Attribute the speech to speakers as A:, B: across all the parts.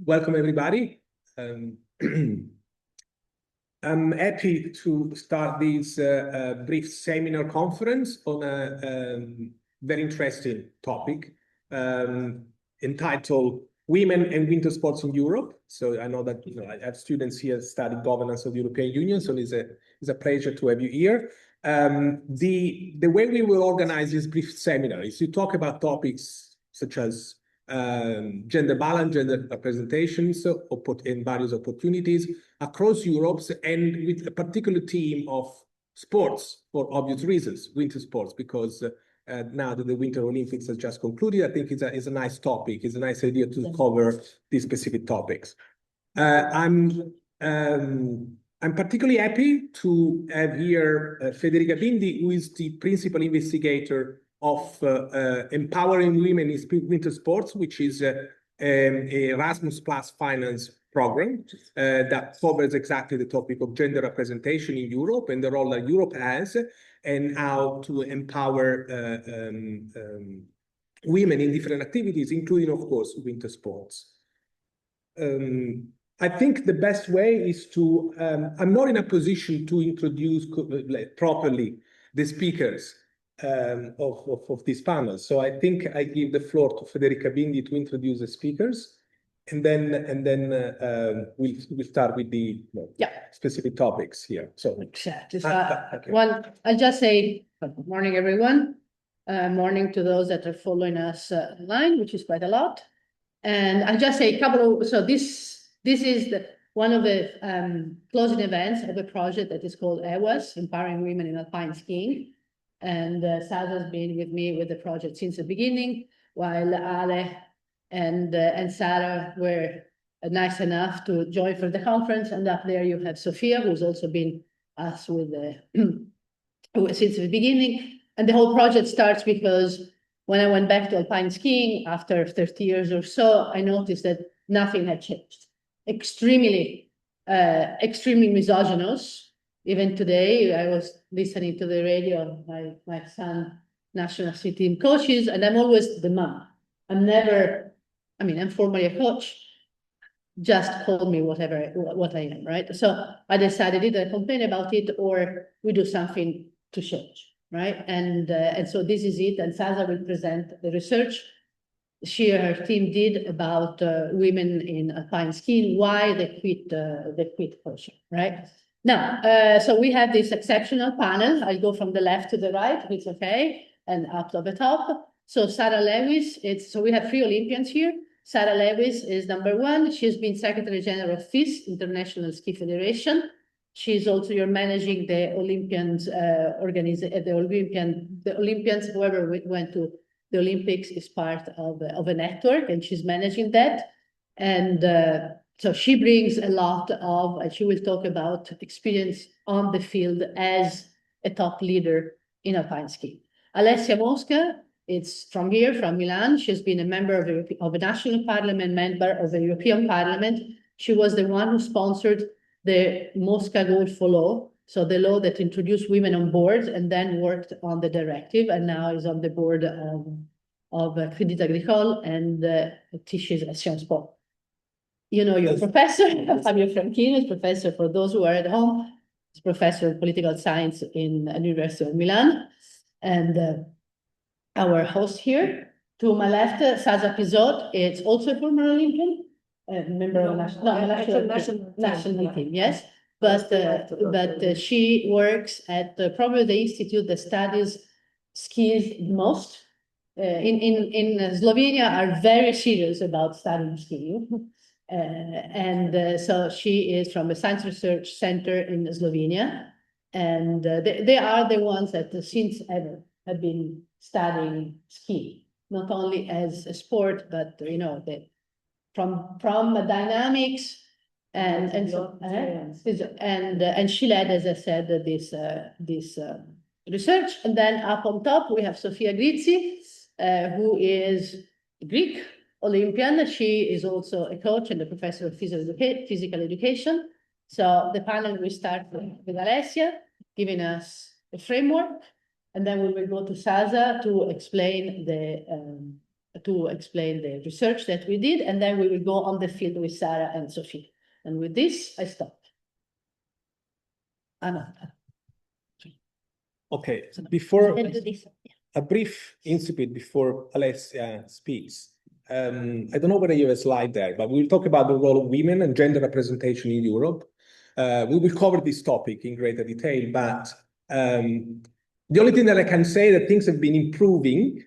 A: Welcome everybody. I'm happy to start this brief seminar conference on a very interesting topic entitled Women and Winter Sports in Europe. So I know that I have students here studying governance of the European Union, so it's a pleasure to have you here. The way we will organize this brief seminar is to talk about topics such as gender balance, gender representations in various opportunities across Europe, and with a particular theme of sports for obvious reasons, winter sports, because now that the Winter Olympics has just concluded, I think it's a nice topic. It's a nice idea to cover these specific topics. I'm particularly happy to have here Federiga Bindi, who is the principal investigator of empowering women in winter sports, which is a Erasmus Plus finance program that covers exactly the topic of gender representation in Europe and the role that Europe has and how to empower women in different activities, including, of course, winter sports. I think the best way is to, I'm not in a position to introduce properly the speakers of this panel. So I think I give the floor to Federiga Bindi to introduce the speakers, and then we'll start with the specific topics here. So
B: exactly. Well, I'll just say good morning, everyone. Morning to those that are following us online, which is quite a lot. And I'll just say a couple of, so this is one of the closing events of a project that is called EWAS, Empowering Women in Alpine Skiing. And Sasa has been with me with the project since the beginning, while Ale and Sarah were nice enough to join for the conference. And up there you have Sophia, who's also been us with since the beginning. And the whole project starts because when I went back to alpine skiing after 30 years or so, I noticed that nothing had changed. Extremely misogynous. Even today, I was listening to the radio, my son, national ski team coaches, and I'm always the mom. I'm formally a coach, just call me what I am, right? So I decided either complain about it or we do something to change, right? And so this is it, and Sasa will present the research she and her team did about women in alpine skiing, why they quit coaching, right? Now, so we have this exceptional panel. I'll go from the left to the right, if it's okay, and up to the top. So Sarah Lewis, so we have 3 Olympians here. Sarah Lewis is number 1. She's been Secretary General of FIS, International Ski Federation. She's also managing the Olympians, the Olympians, whoever went to the Olympics is part of a network, and she's managing that. And so she brings a lot of, and she will talk about experience on the field as a top leader in alpine skiing. Alessia Mosca, it's from here, from Milan. She's been a member of a national parliament, member of the European Parliament. She was the one who sponsored the Mosca Golfo law, so the law that introduced women on boards and then worked on the directive, and now is on the board of Crédit Agricole and teaches at Sciences Po. You know your professor, Fabio Franchino, is professor, for those who are at home, is professor of political science in the University of Milan. And our host here, to my left, Sasa Pisot, is also a former Olympian, member of the national team, yes. But she works at probably the institute that studies skis most. In Slovenia are very serious about studying skiing. So she is from a science research center in Slovenia, and they are the ones that since ever have been studying ski, not only as a sport, but from dynamics and she led, as I said, this research. And then up on top we have Sophia Gritsis, who is Greek Olympian. She is also a coach and a professor of physical education. So the panel will start with Alessia, giving us a framework, and then we will go to Sasa to explain to explain the research that we did, and then we will go on the field with Sarah and Sophia. And with this, I stop.
A: Okay, before a brief incipit before Alessia speaks. I don't know whether you have a slide there, but we'll talk about the role of women and gender representation in Europe. We will cover this topic in greater detail, but the only thing that I can say that things have been improving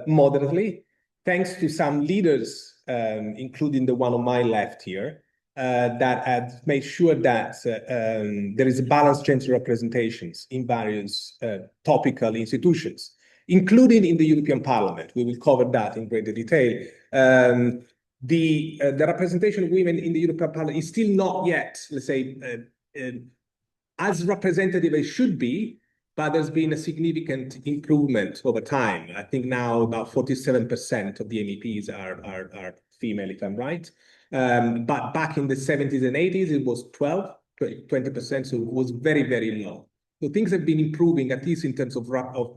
A: moderately, thanks to some leaders, including the one on my left here, that have made sure that there is a balanced gender representations in various topical institutions, including in the European Parliament. We will cover that in greater detail. The representation of women in the European Parliament is still not yet, let's say, as representative as it should be, but there's been a significant improvement over time. I think now about 47% of the MEPs are female, if I'm right. But back in the 70s and 80s, it was 20%, so it was very, very low. So things have been improving, at least in terms of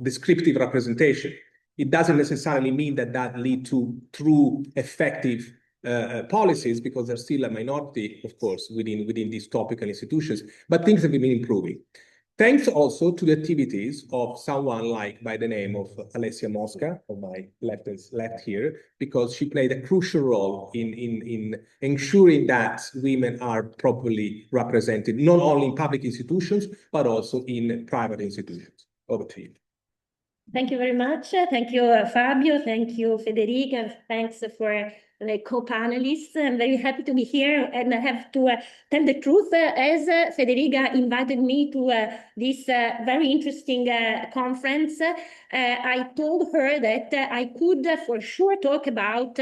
A: descriptive representation. It doesn't necessarily mean that lead to true effective policies, because there's still a minority, of course, within these topical institutions, but things have been improving. Thanks also to the activities of someone like by the name of Alessia Mosca, on my left here, because she played a crucial role in ensuring that women are properly represented, not only in public institutions, but also in private institutions. Over to you.
C: Thank you very much. Thank you, Fabio. Thank you, Federiga. Thanks for the co-panelists. I'm very happy to be here, and I have to tell the truth, as Federiga invited me to this very interesting conference, I told her that I could for sure talk about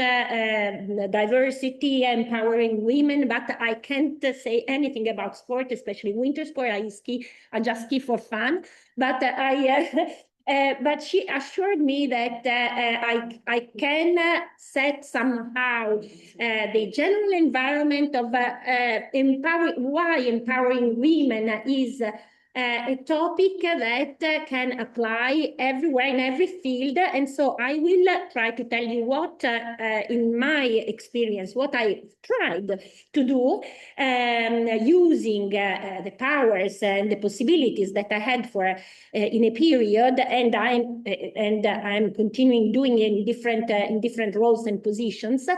C: diversity, empowering women, but I can't say anything about sport, especially winter sport. I just ski for fun, but but she assured me that I can set somehow the general environment of why empowering women is a topic that can apply everywhere in every field. And so I will try to tell you what, in my experience, what I tried to do using the powers and the possibilities that I had for in a period, and I'm continuing doing in different roles and positions,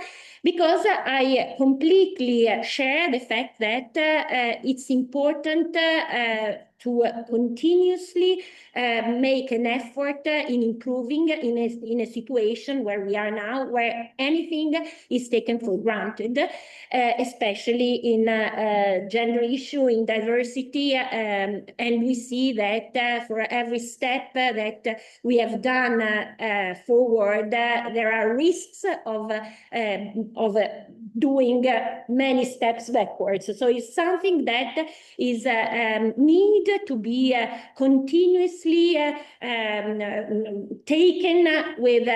C: because I completely share the fact that it's important to continuously make an effort in improving in a situation where we are now, where anything is taken for granted, especially in gender issue, in diversity, and we see that for every step that we have done forward, there are risks of doing many steps backwards. So it's something that is need to be continuously taken with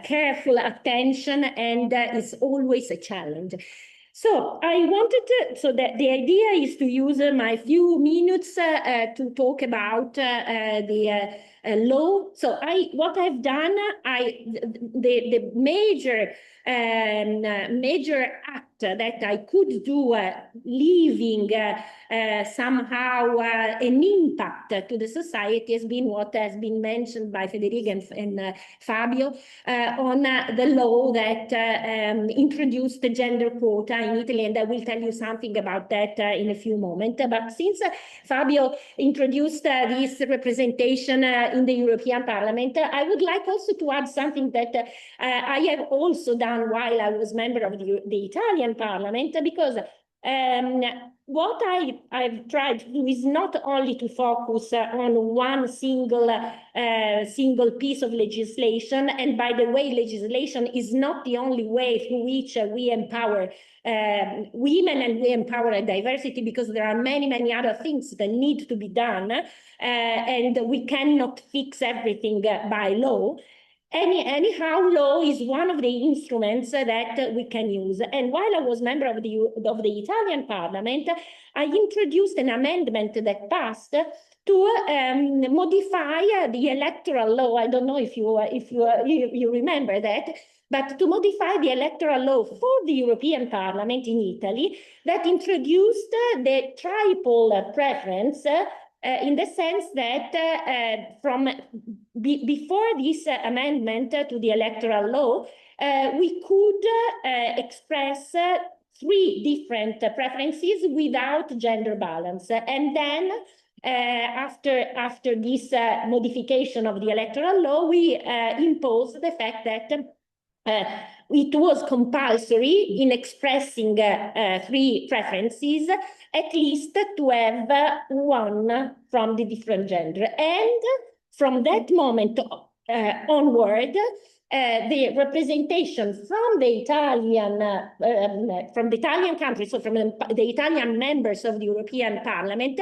C: careful attention, and is always a challenge. So I wanted to, so that the idea is to use my few minutes to talk about the law. So what I've done, the major act that I could do, leaving somehow an impact to the society, has been what has been mentioned by Federiga and Fabio on the law that introduced the gender quota in Italy, and I will tell you something about that in a few moments. But since Fabio introduced this representation in the European Parliament, I would like also to add something that I have also done while I was member of the Italian Parliament, because what I've tried to do is not only to focus on one single piece of legislation, and by the way, legislation is not the only way through which we empower women and we empower diversity, because there are many other things that need to be done, and we cannot fix everything by law. Anyhow, law is one of the instruments that we can use. And while I was member of the Italian Parliament, I introduced an amendment that passed to modify the electoral law. I don't know if you remember that, but to modify the electoral law for the European Parliament in Italy that introduced the triple preference in the sense that before this amendment to the electoral law, we could express three different preferences without gender balance. And then after this modification of the electoral law, we imposed the fact that it was compulsory in expressing three preferences, at least to have one from the different gender. And from that moment onward, the representation from the Italian country, so from the Italian members of the European Parliament,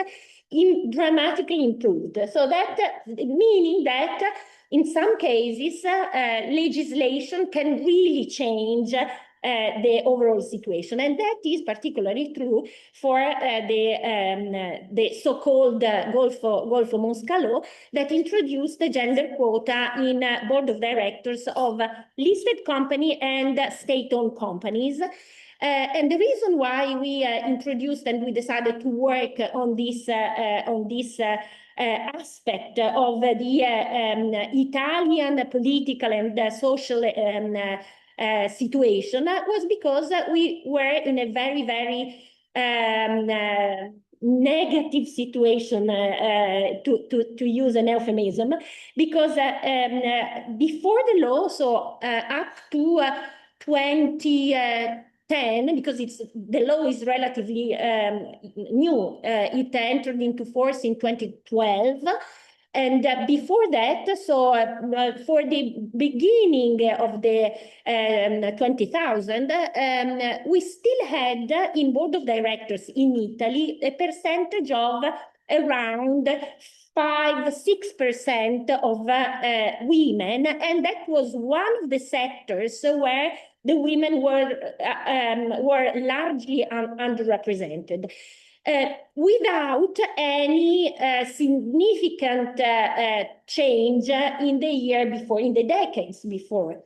C: dramatically improved. So that meaning that in some cases, legislation can really change the overall situation. And that is particularly true for the so-called Golfo-Mosca law that introduced the gender quota in board of directors of listed company and state-owned companies. And the reason why we introduced and we decided to work on this aspect of the Italian political and social situation was because we were in a very, very negative situation, to use an euphemism, because before the law, so up to 2010, because the law is relatively new, it entered into force in 2012. And before that, so for the beginning of the 2000, we still had in board of directors in Italy a percentage of around 5–6% of women, and that was one of the sectors where the women were largely underrepresented. Without any significant change in the decades before.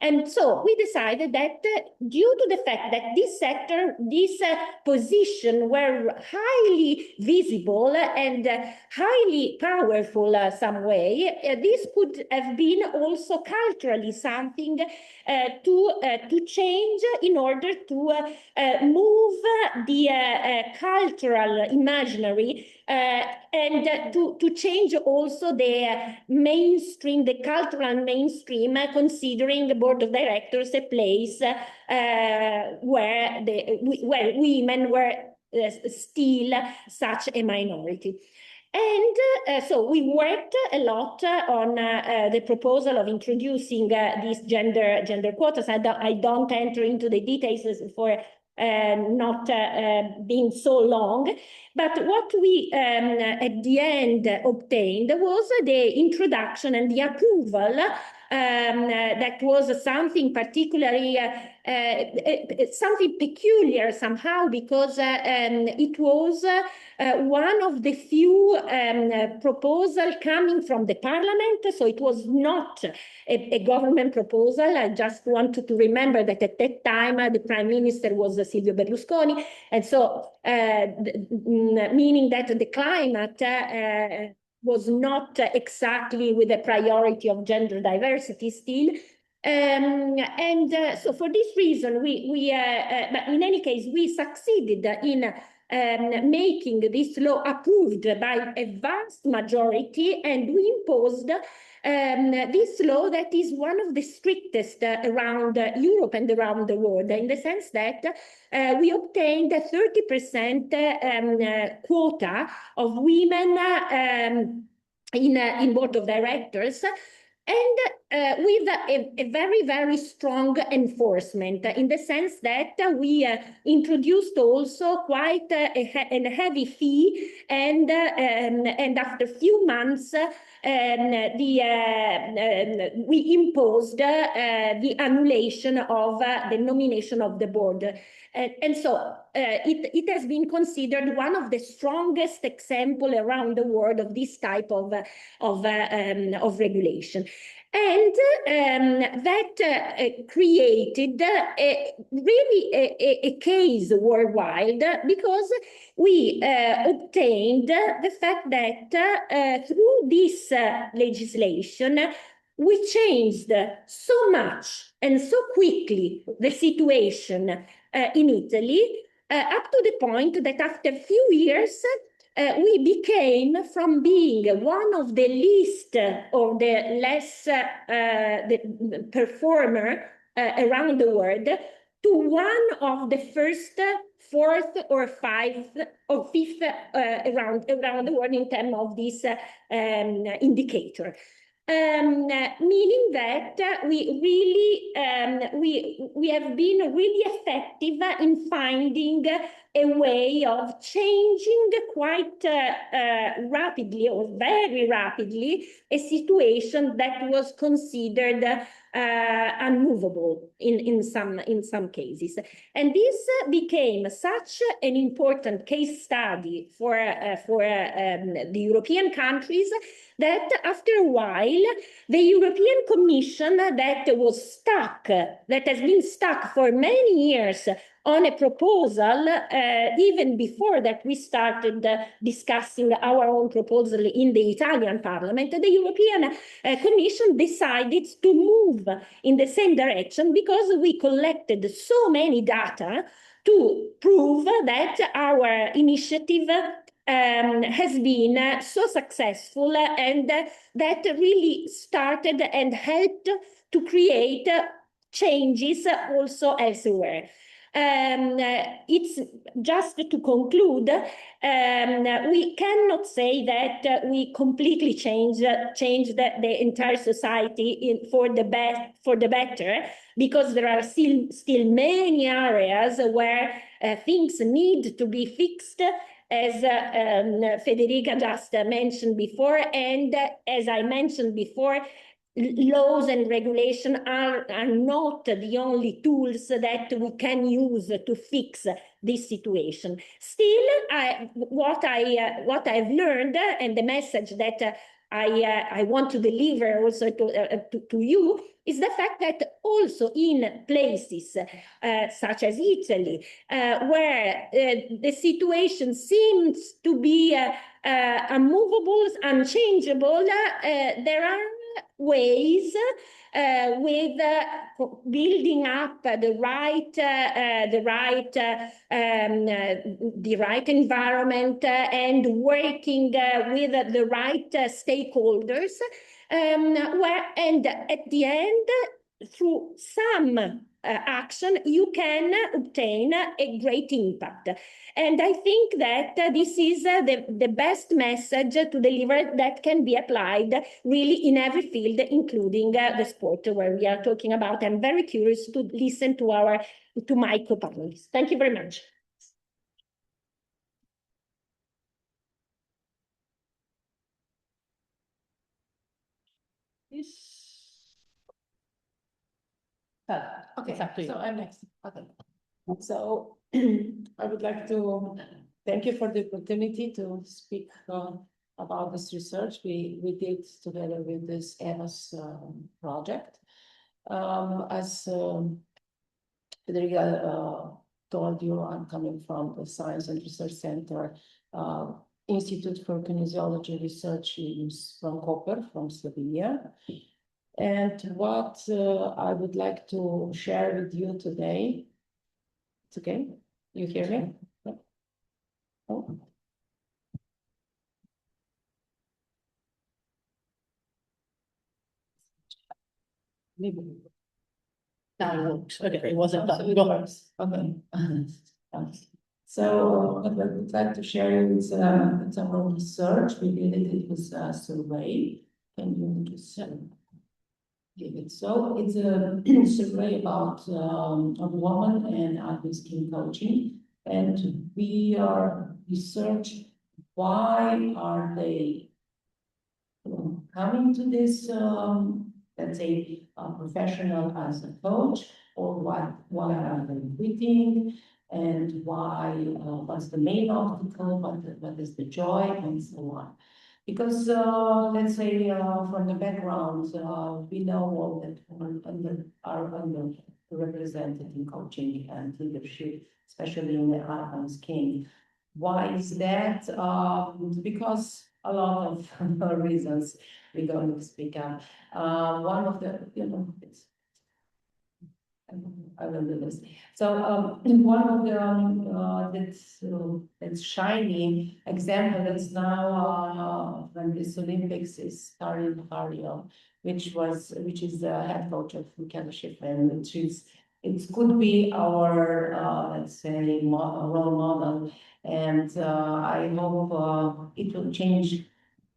C: And so we decided that due to the fact that this sector, this position were highly visible and highly powerful some way, this could have been also culturally something to change in order to move the cultural imaginary and to change also the mainstream, the cultural mainstream, considering the board of directors a place where women were still such a minority. And so we worked a lot on the proposal of introducing these gender quotas. I don't enter into the details for not being so long, but what we at the end obtained was the introduction and the approval that was something particularly something peculiar somehow, because it was one of the few proposals coming from the parliament. So it was not a government proposal. I just wanted to remember that at that time the prime minister was Silvio Berlusconi, and so meaning that the climate was not exactly with the priority of gender diversity still. So for this reason, but in any case, we succeeded in making this law approved by a vast majority, and we imposed this law that is one of the strictest around Europe and around the world, in the sense that we obtained a 30% quota of women in board of directors, and with a very, very strong enforcement, in the sense that we introduced also quite a heavy fee, and after a few months, we imposed the annulation of the nomination of the board. And so it has been considered one of the strongest examples around the world of this type of regulation. And that created really a case worldwide, because we obtained the fact that through this legislation, we changed so much and so quickly the situation in Italy, up to the point that after a few years, we became, from being one of the least or the less the performer around the world, to one of the first, fourth or fifth around the world in terms of this indicator. Meaning that we really we have been really effective in finding a way of changing quite rapidly, or very rapidly, a situation that was considered unmovable in some cases. And this became such an important case study for the European countries, that after a while, the European Commission, that has been stuck for many years on a proposal, even before that we started discussing our own proposal in the Italian Parliament, the European Commission decided to move in the same direction, because we collected so many data to prove that our initiative has been so successful, and that really started and helped to create changes also elsewhere. It's just to conclude, we cannot say that we completely changed the entire society for the better, because there are still many areas where things need to be fixed, as Federiga just mentioned before, and as I mentioned before, laws and regulation are not the only tools that we can use to fix this situation. Still, what I've learned, and the message that I want to deliver also to you, is the fact that also in places such as Italy, where the situation seems to be unmovable, unchangeable, there are ways with building up the right environment and working with the right stakeholders, and at the end, through some action, you can obtain a great impact. And I think that this is the best message to deliver that can be applied really in every field, including the sport where we are talking about. I'm very curious to listen to my co-panelists. Thank you very much.
B: Okay,
D: So I'm next. Okay. So I would like to thank you for the opportunity to speak about this research we did together with this EWAS project. As Federiga told you, I'm coming from the Science and Research Center Institute for Kinesiology Research from Koper, from Slovenia. And what I would like to share with you today, it's okay? You hear me? Yeah. Oh. Maybe.
B: Now it works. Okay, it wasn't done.
D: So it works. Okay. So what I would like to share is some research. We did it. It was a survey. Can you just give it? So it's a survey about a woman and active skin coaching, and we are researching why are they coming to this, let's say, professional as a coach, or why are they quitting, and why, what's the main obstacle, what is the joy, and so on. Because, let's say, from the background, we know all that are underrepresented in coaching and leadership, especially in the Alpine skiing. Why is that? Because a lot of reasons we're going to speak up. One of the, I will do this. So, one of the that's shining example that's now when this Olympics is starting Fabio, which is the head coach of Kinesiology, and which is it could be our let's say role model, and I hope it will change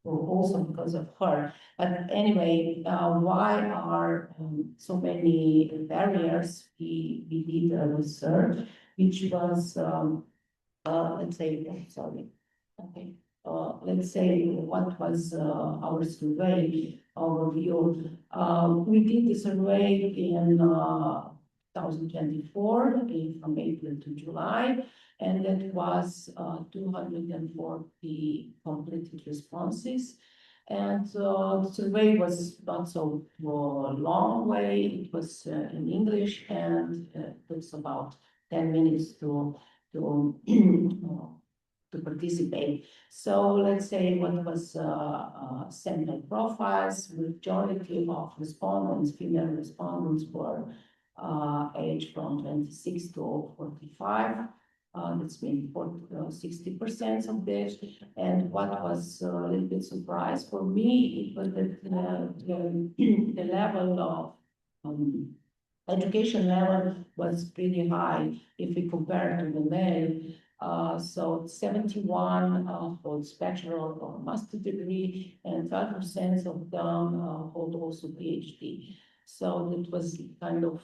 D: also because of her. But anyway, why are so many barriers? We did a research, which was, let's say, sorry, okay. Let's say what was our survey overview. We did the survey in 2024, from April to July, and that was 240 completed responses. And the survey was not so long way. It was in English, and it took about 10 minutes to participate. So let's say what was sample profiles. Majority of respondents, female respondents, were aged from 26 to 45. That's been 60% of this. And what was a little bit surprise for me, it was that the level of education level was pretty high if we compare to the male. So 71 holds bachelor or master degree, and 5% of them hold also PhD. So it was kind of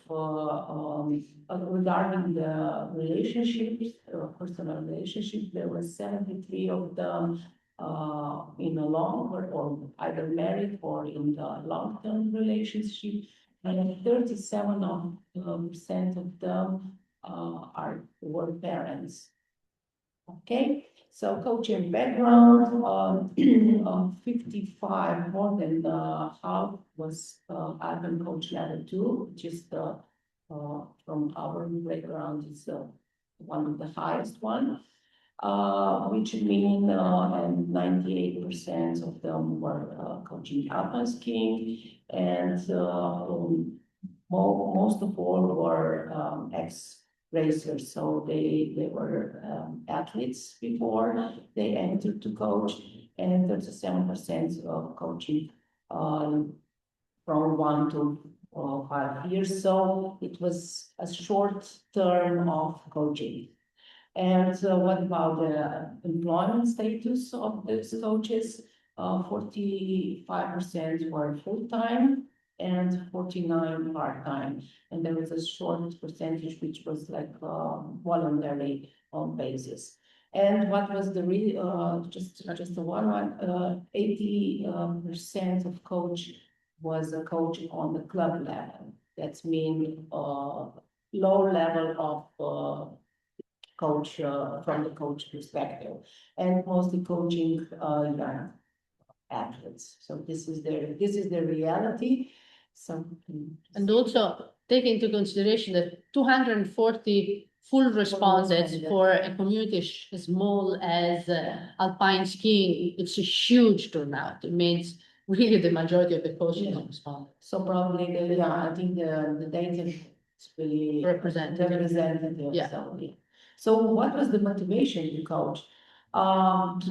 D: regarding the relationships, personal relationships, there were 73 of them in a long or either married or in the long-term relationship, and 37% of them were parents. Okay, so coaching background, 55, more than half was Alpine coach level 2, which is from our background is one of the highest one, which mean and 98% of them were coaching Alpine skiing, and most of all were ex-racers, so they were athletes before they entered to coach, and 37% of coaching from 1 to 5 years. So it was a short term of coaching. And what about the employment status of these coaches? 45% were full-time and 49 part-time. And there was a short percentage which was like voluntary on basis. And what was the just the one 80% of coach was a coach on the club level. That's mean low level of coach from the coach perspective, and mostly coaching young athletes. So this is the reality. So
B: And also take into consideration that 240 full respondents for a community as small as Alpine skiing. It's a huge turnout. It means really the majority of the coaches responded.
D: So probably I think the data is really representative. Yeah. So what was the motivation to coach?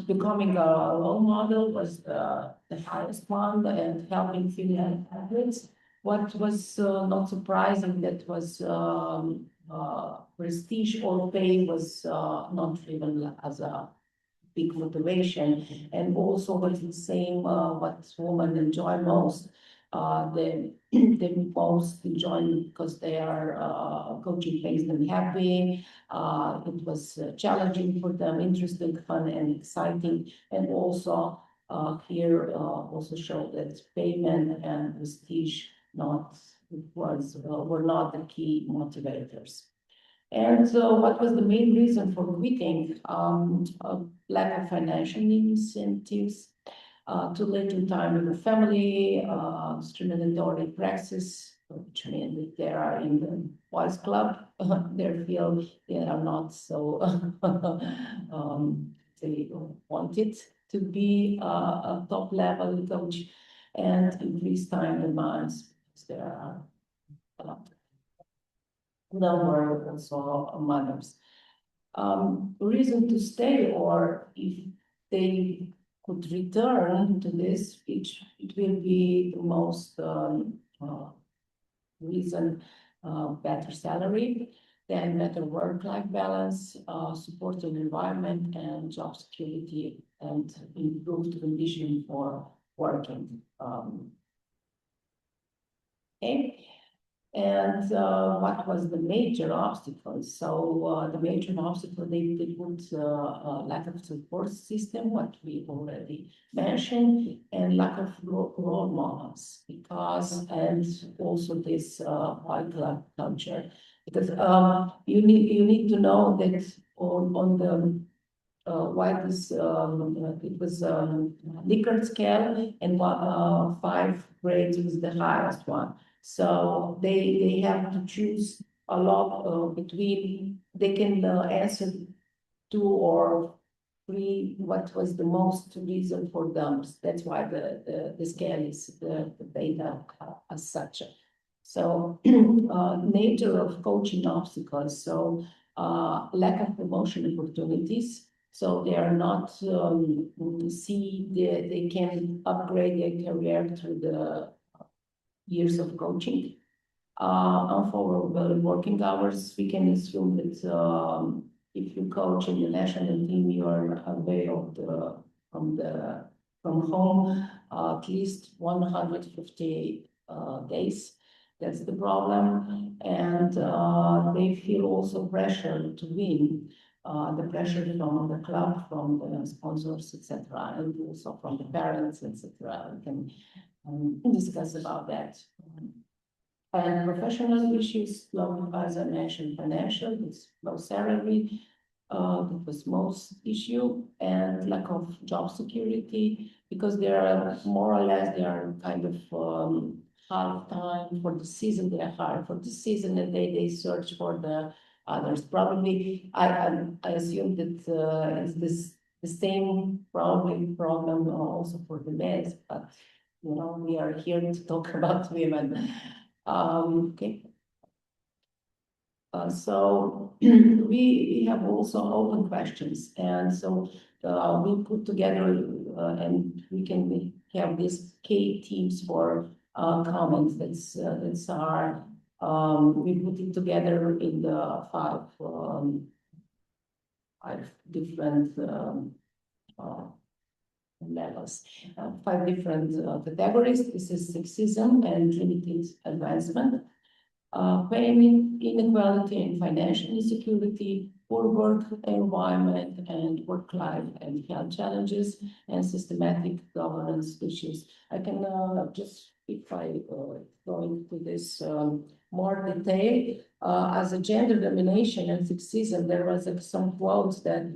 D: Becoming a role model was the highest one, and helping female athletes. What was not surprising, that was prestige or pay was not driven as a big motivation, and also was the same what women enjoy most. They most enjoy because they are coaching makes them happy. It was challenging for them, interesting, fun, and exciting, and also here also showed that payment and prestige were not the key motivators. And so what was the main reason for quitting? A lack of financial incentives, too little time with the family, discriminatory praxis, which means that they are in the boys club, they feel they are not so, they wanted to be a top level coach, and increased time demands, because there are a lot of number also mothers. Reason to stay, or if they could return to this, it will be the most reason, better salary, then better work-life balance, supportive environment, and job security, and improved condition for working. Okay. And what was the major obstacle? So the major obstacle, they put lack of support system, what we already mentioned, and lack of role models, because, and also this white club culture, because you need to know that on the white is it was Likert scale, and 5 grades was the highest one. So they have to choose a lot between, they can answer 2 or 3, what was the most reason for them. That's why the scale is the data as such. So nature of coaching obstacles, so lack of promotion opportunities. So they are not they can upgrade their career through the years of coaching. Unfavorable working hours. We can assume that if you coach in the national team, you are away from home at least 150 days. That's the problem, and they feel also pressure to win. The pressure from the club, from the sponsors, etc., and also from the parents, etc. We can discuss about that. And professional issues, low, as I mentioned, financial, it's low salary, that was most issue, and lack of job security, because they are more or less, they are kind of half time for the season, they are hired for the season, and they search for the others. Probably, I assume that it's the same problem also for the men, but you know, we are here to talk about women. Okay. So we have also open questions, and so we put together and we can have these key teams for comments. That's our we put it together in the 5 different levels, 5 different categories. This is sexism and limited advancement, payment inequality and financial insecurity, poor work environment and work-life and health challenges, and systematic governance issues. I can just, if I go into this more detail, as a gender domination and sexism, there was some quotes that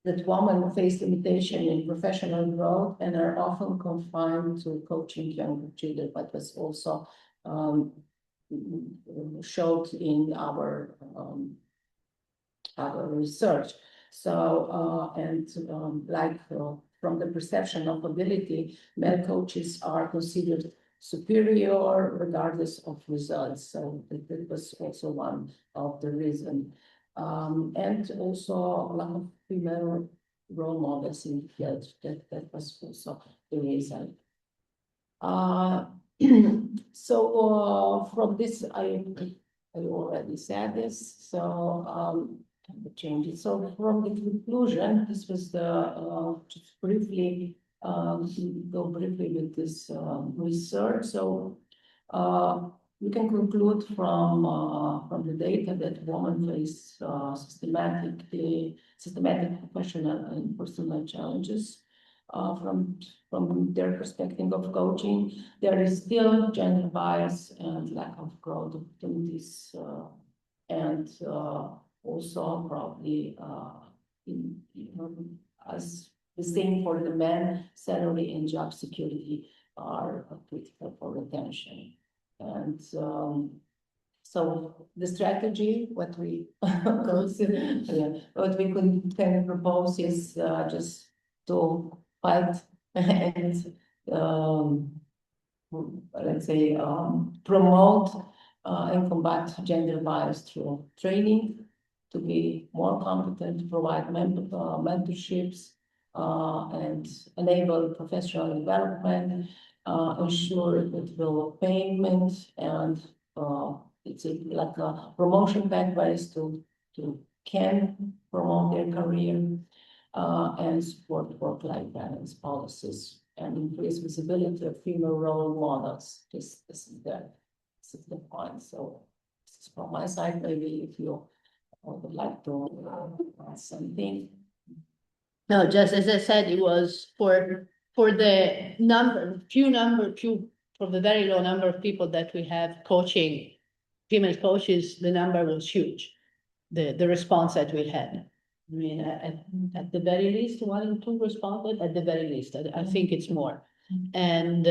D: that women face limitation in professional growth and are often confined to coaching younger children, but was also showed in our research. So from the perception of ability, male coaches are considered superior regardless of results. So that was also one of the reasons. And also a lot of female role models in the field. That was also the reason. So from this, I already said this. So the changes. So from the conclusion, this was the just briefly go briefly with this research. So we can conclude from the data that women face systematic professional and personal challenges. From their perspective of coaching, there is still gender bias and lack of growth opportunities, and also probably as the same for the men, salary and job security are critical for retention. And so the strategy, what we consider, what we can propose is just to fight and let's say promote and combat gender bias through training, to be more competent, provide mentorships, and enable professional development, ensure equitable payment, and it's like a promotion pathways to can promote their career, and support work-life balance policies and increase visibility of female role models. This is the point. So this is from my side. Maybe if you would like to add something.
B: No, just as I said, it was for the for the very low number of people that we have coaching, female coaches, the number was huge. The response that we had. I mean, at the very least, 1 in 2 responded. At the very least, I think it's more. And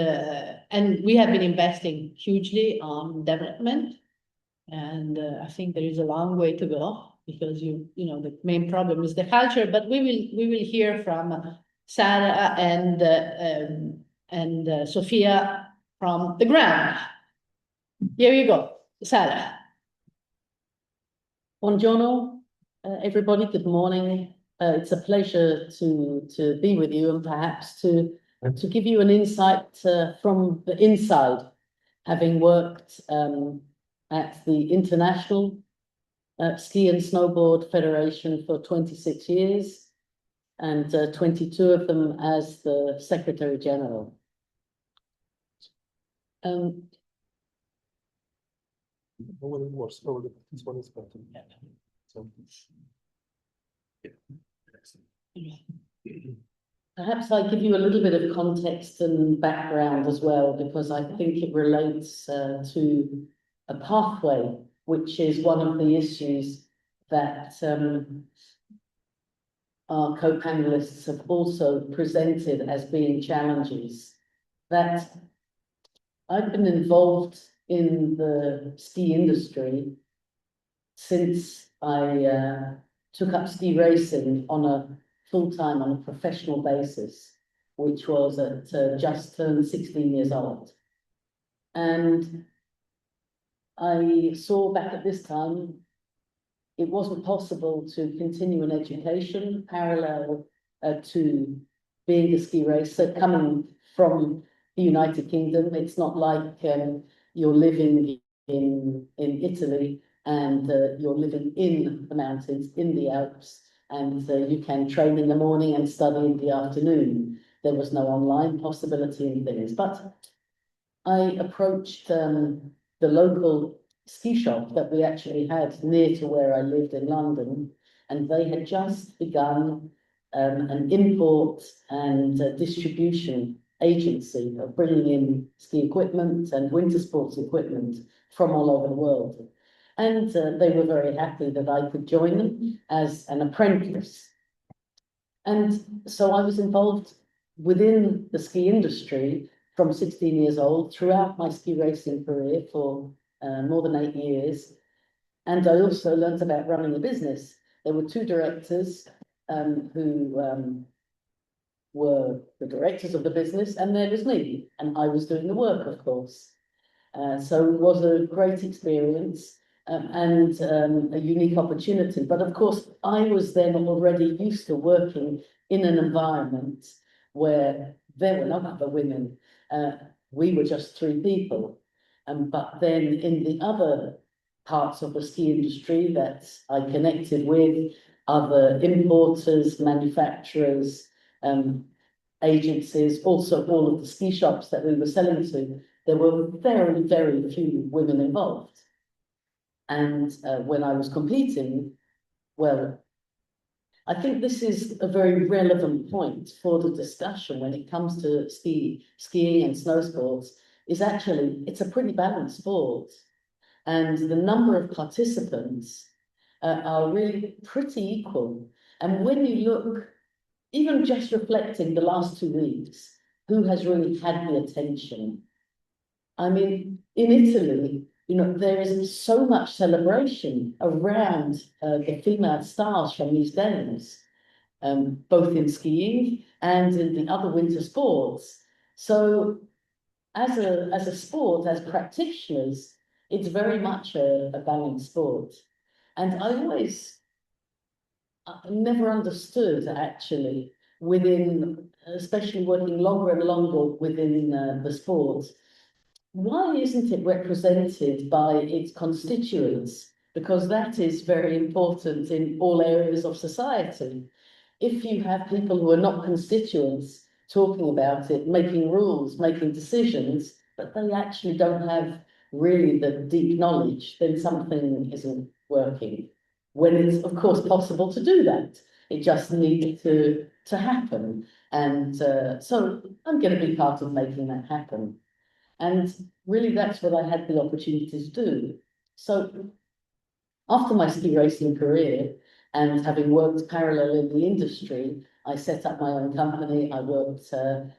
B: we have been investing hugely on development, and I think there is a long way to go, because you know the main problem is the culture. But we will hear from Sara and Sophia from the ground. Here you go, Sara.
E: Buongiorno, everybody. Good morning. It's a pleasure to be with you, and perhaps to give you an insight from the inside, having worked at the International Ski and Snowboard Federation for 26 years, and 22 of them as the Secretary General.
A: This one is better.
E: Perhaps I give you a little bit of context and background as well, because I think it relates to a pathway, which is one of the issues that our co-panelists have also presented as being challenges. That I've been involved in the ski industry since I took up ski racing on a full-time, on a professional basis, which was at just turned 16 years old. And I saw back at this time, it wasn't possible to continue an education parallel to being a ski racer. Coming from the United Kingdom, it's not like you're living in Italy and you're living in the mountains, in the Alps, and you can train in the morning and study in the afternoon. There was no online possibility in things. But I approached the local ski shop that we actually had near to where I lived in London, and they had just begun an import and distribution agency of bringing in ski equipment and winter sports equipment from all over the world. And they were very happy that I could join them as an apprentice. And so I was involved within the ski industry from 16 years old throughout my ski racing career for more than 8 years. And I also learned about running a business. There were 2 directors who were the directors of the business, and there was me, and I was doing the work, of course. So it was a great experience and a unique opportunity. But of course, I was then already used to working in an environment where there were no other women. We were just 3 people. But then in the other parts of the ski industry that I connected with, other importers, manufacturers, agencies, also all of the ski shops that we were selling to, there were very, very few women involved. And when I was competing, well, I think this is a very relevant point for the discussion when it comes to skiing and snow sports, is actually, it's a pretty balanced sport. And the number of participants are really pretty equal. And when you look, even just reflecting the last 2 weeks, who has really had the attention? I mean, in Italy, you know, there is so much celebration around the female stars from these games, both in skiing and in the other winter sports. So as a sport, as practitioners, it's very much a balanced sport. And I never understood actually within, especially working longer and longer within the sport, why isn't it represented by its constituents? Because that is very important in all areas of society. If you have people who are not constituents talking about it, making rules, making decisions, but they actually don't have really the deep knowledge, then something isn't working. When it's, of course, possible to do that. It just needs to happen. And so I'm going to be part of making that happen. And really, that's what I had the opportunity to do. So after my ski racing career and having worked parallel in the industry, I set up my own company. I worked a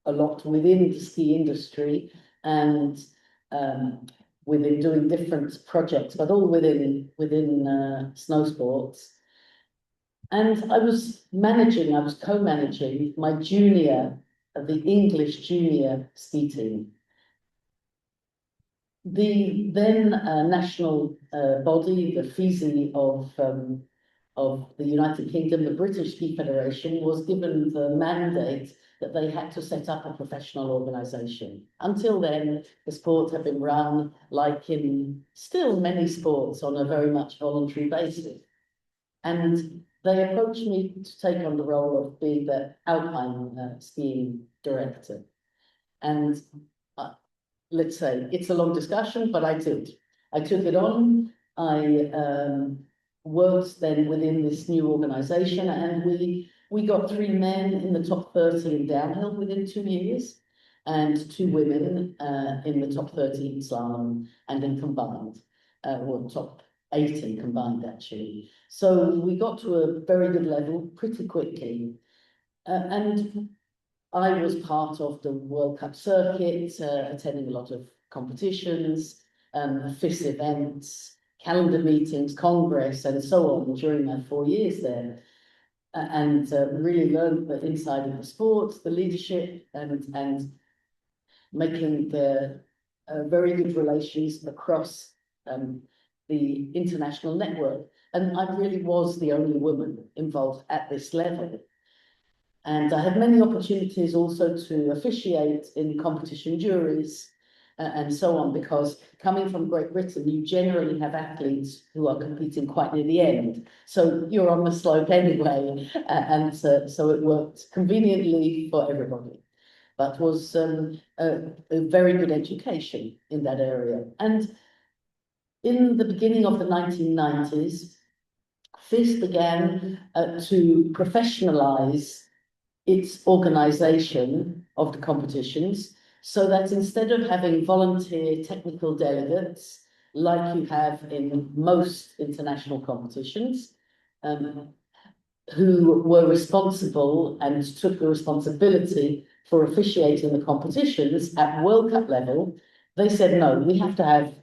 E: lot within the ski industry and within doing different projects, but all within snow sports. And I was co-managing my the English junior ski team. The then national body, the FISI of the United Kingdom, the British Ski Federation, was given the mandate that they had to set up a professional organisation. Until then, the sport had been run, like in still many sports, on a very much voluntary basis. And they approached me to take on the role of being the Alpine skiing director. And let's say it's a long discussion, but I did. I took it on. I worked then within this new organisation, and we got 3 men in the top 30 in downhill within 2 years, and 2 women in the top 30 in slalom and in combined, or top 18 combined actually. So we got to a very good level pretty quickly, and I was part of the World Cup circuit, attending a lot of competitions, FIS events, calendar meetings, congress, and so on during my 4 years there, and really learned the inside of the sport, the leadership, and making the very good relations across the international network. And I really was the only woman involved at this level. And I had many opportunities also to officiate in competition juries and so on, because coming from Great Britain, you generally have athletes who are competing quite near the end. So you're on the slope anyway. And so it worked conveniently for everybody, but was a very good education in that area. And in the beginning of the 1990s, FIS began to professionalize its organisation of the competitions, so that instead of having volunteer technical delegates like you have in most international competitions, who were responsible and took the responsibility for officiating the competitions at World Cup level, they said, no, we have to have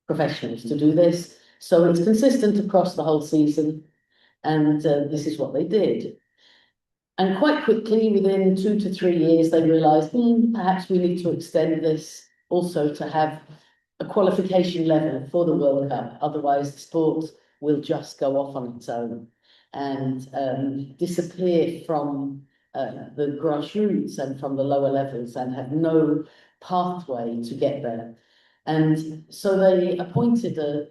E: professionals to do this. So it's consistent across the whole season, and this is what they did. And quite quickly, within 2 to 3 years, they realised, perhaps we need to extend this also to have a qualification level for the World Cup. Otherwise, the sport will just go off on its own and disappear from the grassroots and from the lower levels and have no pathway to get there. And so they appointed a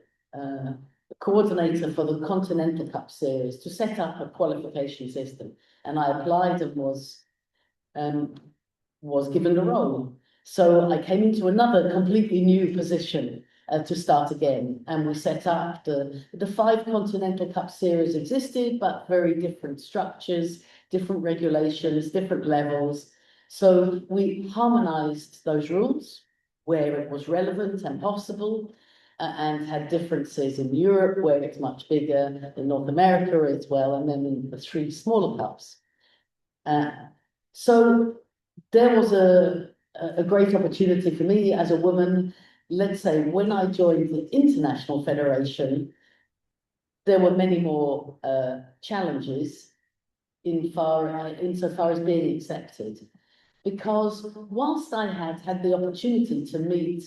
E: coordinator for the Continental Cup Series to set up a qualification system. And I applied and was given the role. So I came into another completely new position to start again, and we set up the 5 Continental Cup series existed, but very different structures, different regulations, different levels. So we harmonized those rules where it was relevant and possible, and had differences in Europe where it's much bigger, in North America as well, and then in the 3 smaller cups. So there was a great opportunity for me as a woman. Let's say when I joined the International Federation, there were many more challenges insofar as being accepted. Because whilst I had the opportunity to meet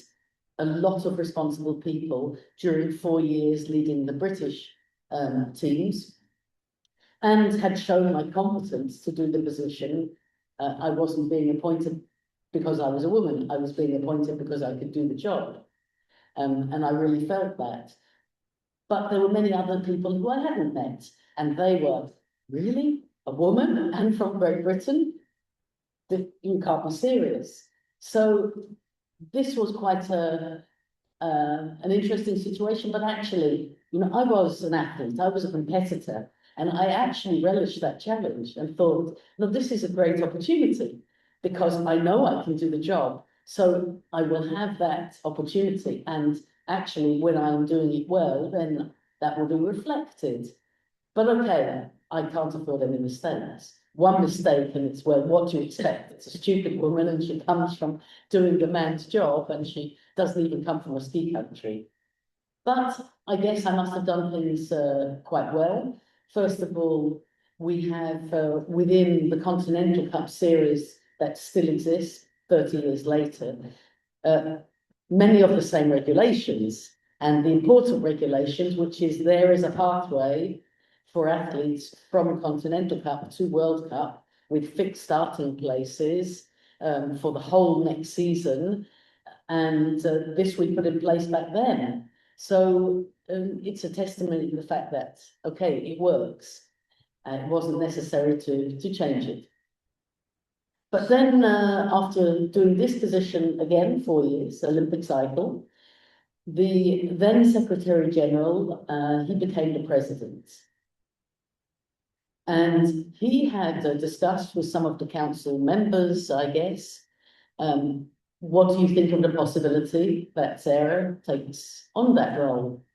E: a lot of responsible people during 4 years leading the British teams, and had shown my competence to do the position, I wasn't being appointed because I was a woman. I was being appointed because I could do the job. And I really felt that. But there were many other people who I hadn't met, and they were, really? A woman and from Great Britain? You can't be serious. So this was quite an interesting situation, but actually, you know, I was an athlete, I was a competitor, and I actually relished that challenge and thought, no, this is a great opportunity because I know I can do the job. So I will have that opportunity. And actually, when I'm doing it well, then that will be reflected. But okay, I can't afford any mistakes. One mistake and it's, well, what do you expect? It's a stupid woman and she comes from doing the man's job and she doesn't even come from a ski country. But I guess I must have done things quite well. First of all, we have within the Continental Cup series that still exists 30 years later, many of the same regulations, and the important regulations, which is there is a pathway for athletes from Continental Cup to World Cup with fixed starting places for the whole next season. And this we put in place back then. So it's a testimony to the fact that, okay, it works. And it wasn't necessary to change it. But then after doing this position again, 4 years, Olympic cycle, the then Secretary General, he became the president. And he had discussed with some of the council members, I guess, what do you think of the possibility that Sarah takes on that role?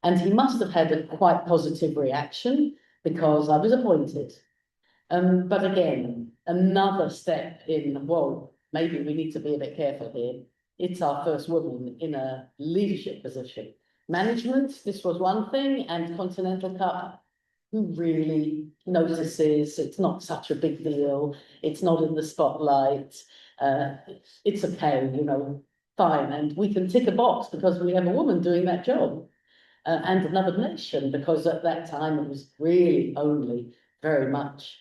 E: And he must have had a quite positive reaction because I was appointed. But again, another step in, well, maybe we need to be a bit careful here. It's our first woman in a leadership position. Management, this was one thing, and Continental Cup, who really notices, it's not such a big deal, it's not in the spotlight, it's okay, you know, fine, and we can tick a box because we have a woman doing that job. And another nation, because at that time it was really only very much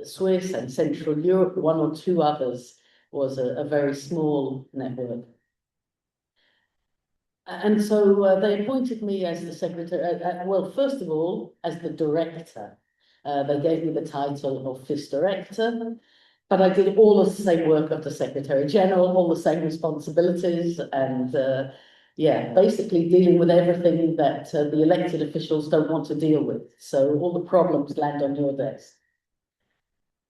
E: Swiss and Central Europe, 1 or 2 others was a very small network. And so they appointed me as the secretary, well, first of all, as the director. They gave me the title of FIS director, but I did all the same work of the Secretary General, all the same responsibilities, and yeah, basically dealing with everything that the elected officials don't want to deal with. So all the problems land on your desk.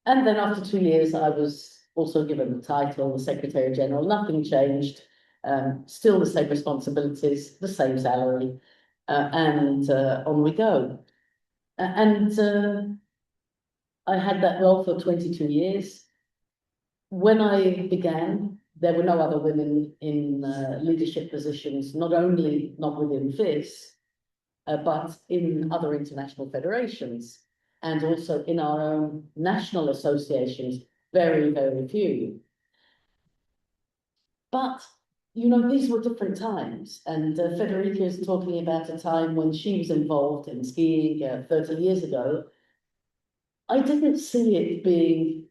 E: And then after 2 years, I was also given the title, the Secretary General. Nothing changed. Still the same responsibilities, the same salary, and on we go. And I had that role for 22 years. When I began, there were no other women in leadership positions, not only not within FIS, but in other international federations, and also in our own national associations, very, very few. But you know, these were different times, and Federiga is talking about a time when she was involved in skiing 30 years ago. I didn't see it being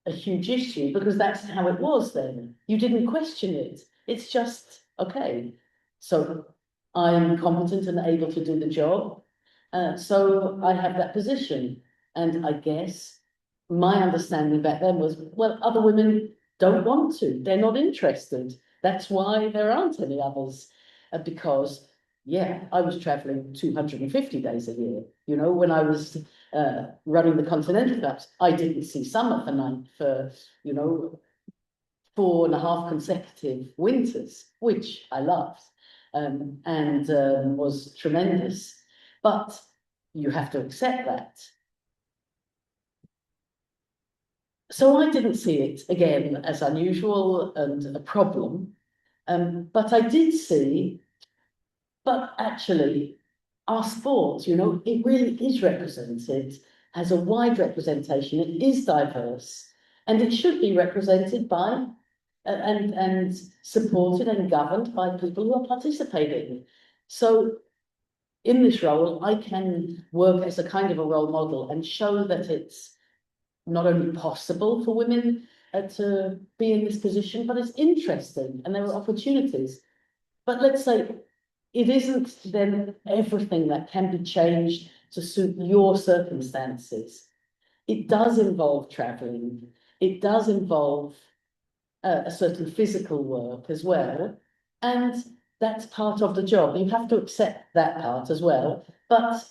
E: a huge issue because that's how it was then. You didn't question it. It's just, okay, so I'm competent and able to do the job. So I have that position. And I guess my understanding back then was, well, other women don't want to. They're not interested. That's why there aren't any others. Because, yeah, I was traveling 250 days a year. You know, when I was running the Continental Cups, I didn't see summer for 4.5 consecutive winters, which I loved, and was tremendous. But you have to accept that. So I didn't see it, again, as unusual and a problem. But I did see, but actually, our sport, you know, it really is represented as a wide representation. It is diverse, and it should be represented by and supported and governed by people who are participating. So in this role, I can work as a kind of a role model and show that it's not only possible for women to be in this position, but it's interesting and there are opportunities. But let's say it isn't then everything that can be changed to suit your circumstances. It does involve traveling. It does involve a certain physical work as well. And that's part of the job. You have to accept that part as well. But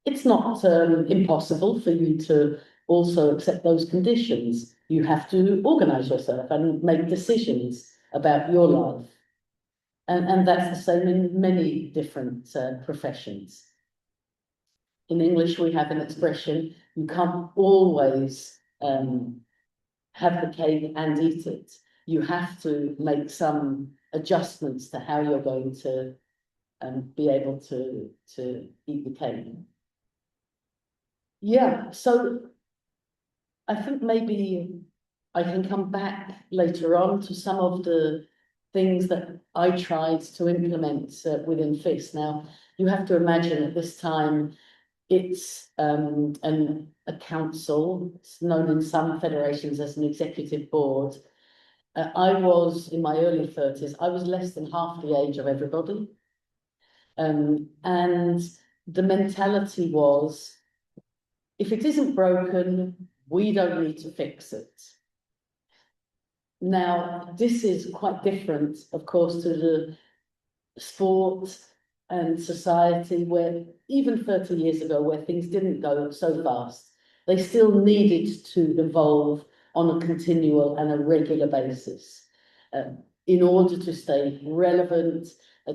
E: it's not impossible for you to also accept those conditions. You have to organize yourself and make decisions about your life. And that's the same in many different professions. In English, we have an expression, you can't always have the cake and eat it. You have to make some adjustments to how you're going to be able to eat the cake. Yeah, so I think maybe I can come back later on to some of the things that I tried to implement within FIS. Now, you have to imagine at this time, it's a council. It's known in some federations as an executive board. I was in my early 30s. I was less than half the age of everybody. And the mentality was, if it isn't broken, we don't need to fix it. Now, this is quite different, of course, to the sport and society where even 30 years ago, where things didn't go so fast, they still needed to evolve on a continual and a regular basis in order to stay relevant,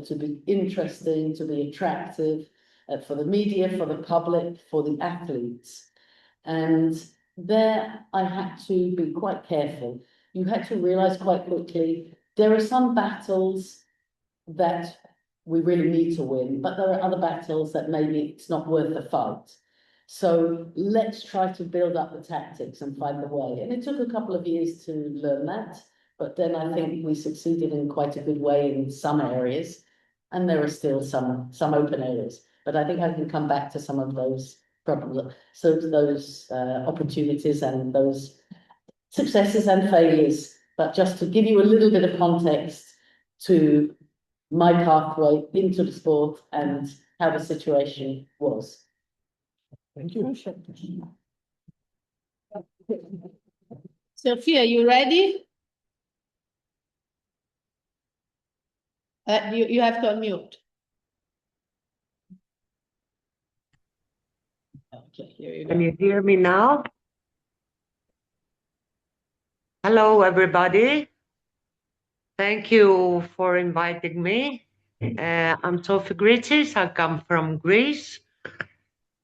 E: to be interesting, to be attractive for the media, for the public, for the athletes. And there I had to be quite careful. You had to realize quite quickly, there are some battles that we really need to win, but there are other battles that maybe it's not worth the fight. So let's try to build up the tactics and find the way. And it took a couple of years to learn that, but then I think we succeeded in quite a good way in some areas, and there are still some open areas. But I think I can come back to some of those problems, so those opportunities and those successes and failures. But just to give you a little bit of context to my pathway into the sport and how the situation was.
A: Thank you.
B: Sophia, you ready? You have to unmute. Okay, here you go.
F: Can you hear me now? Hello, everybody. Thank you for inviting me. I'm Sophia Gritsis. I come from Greece,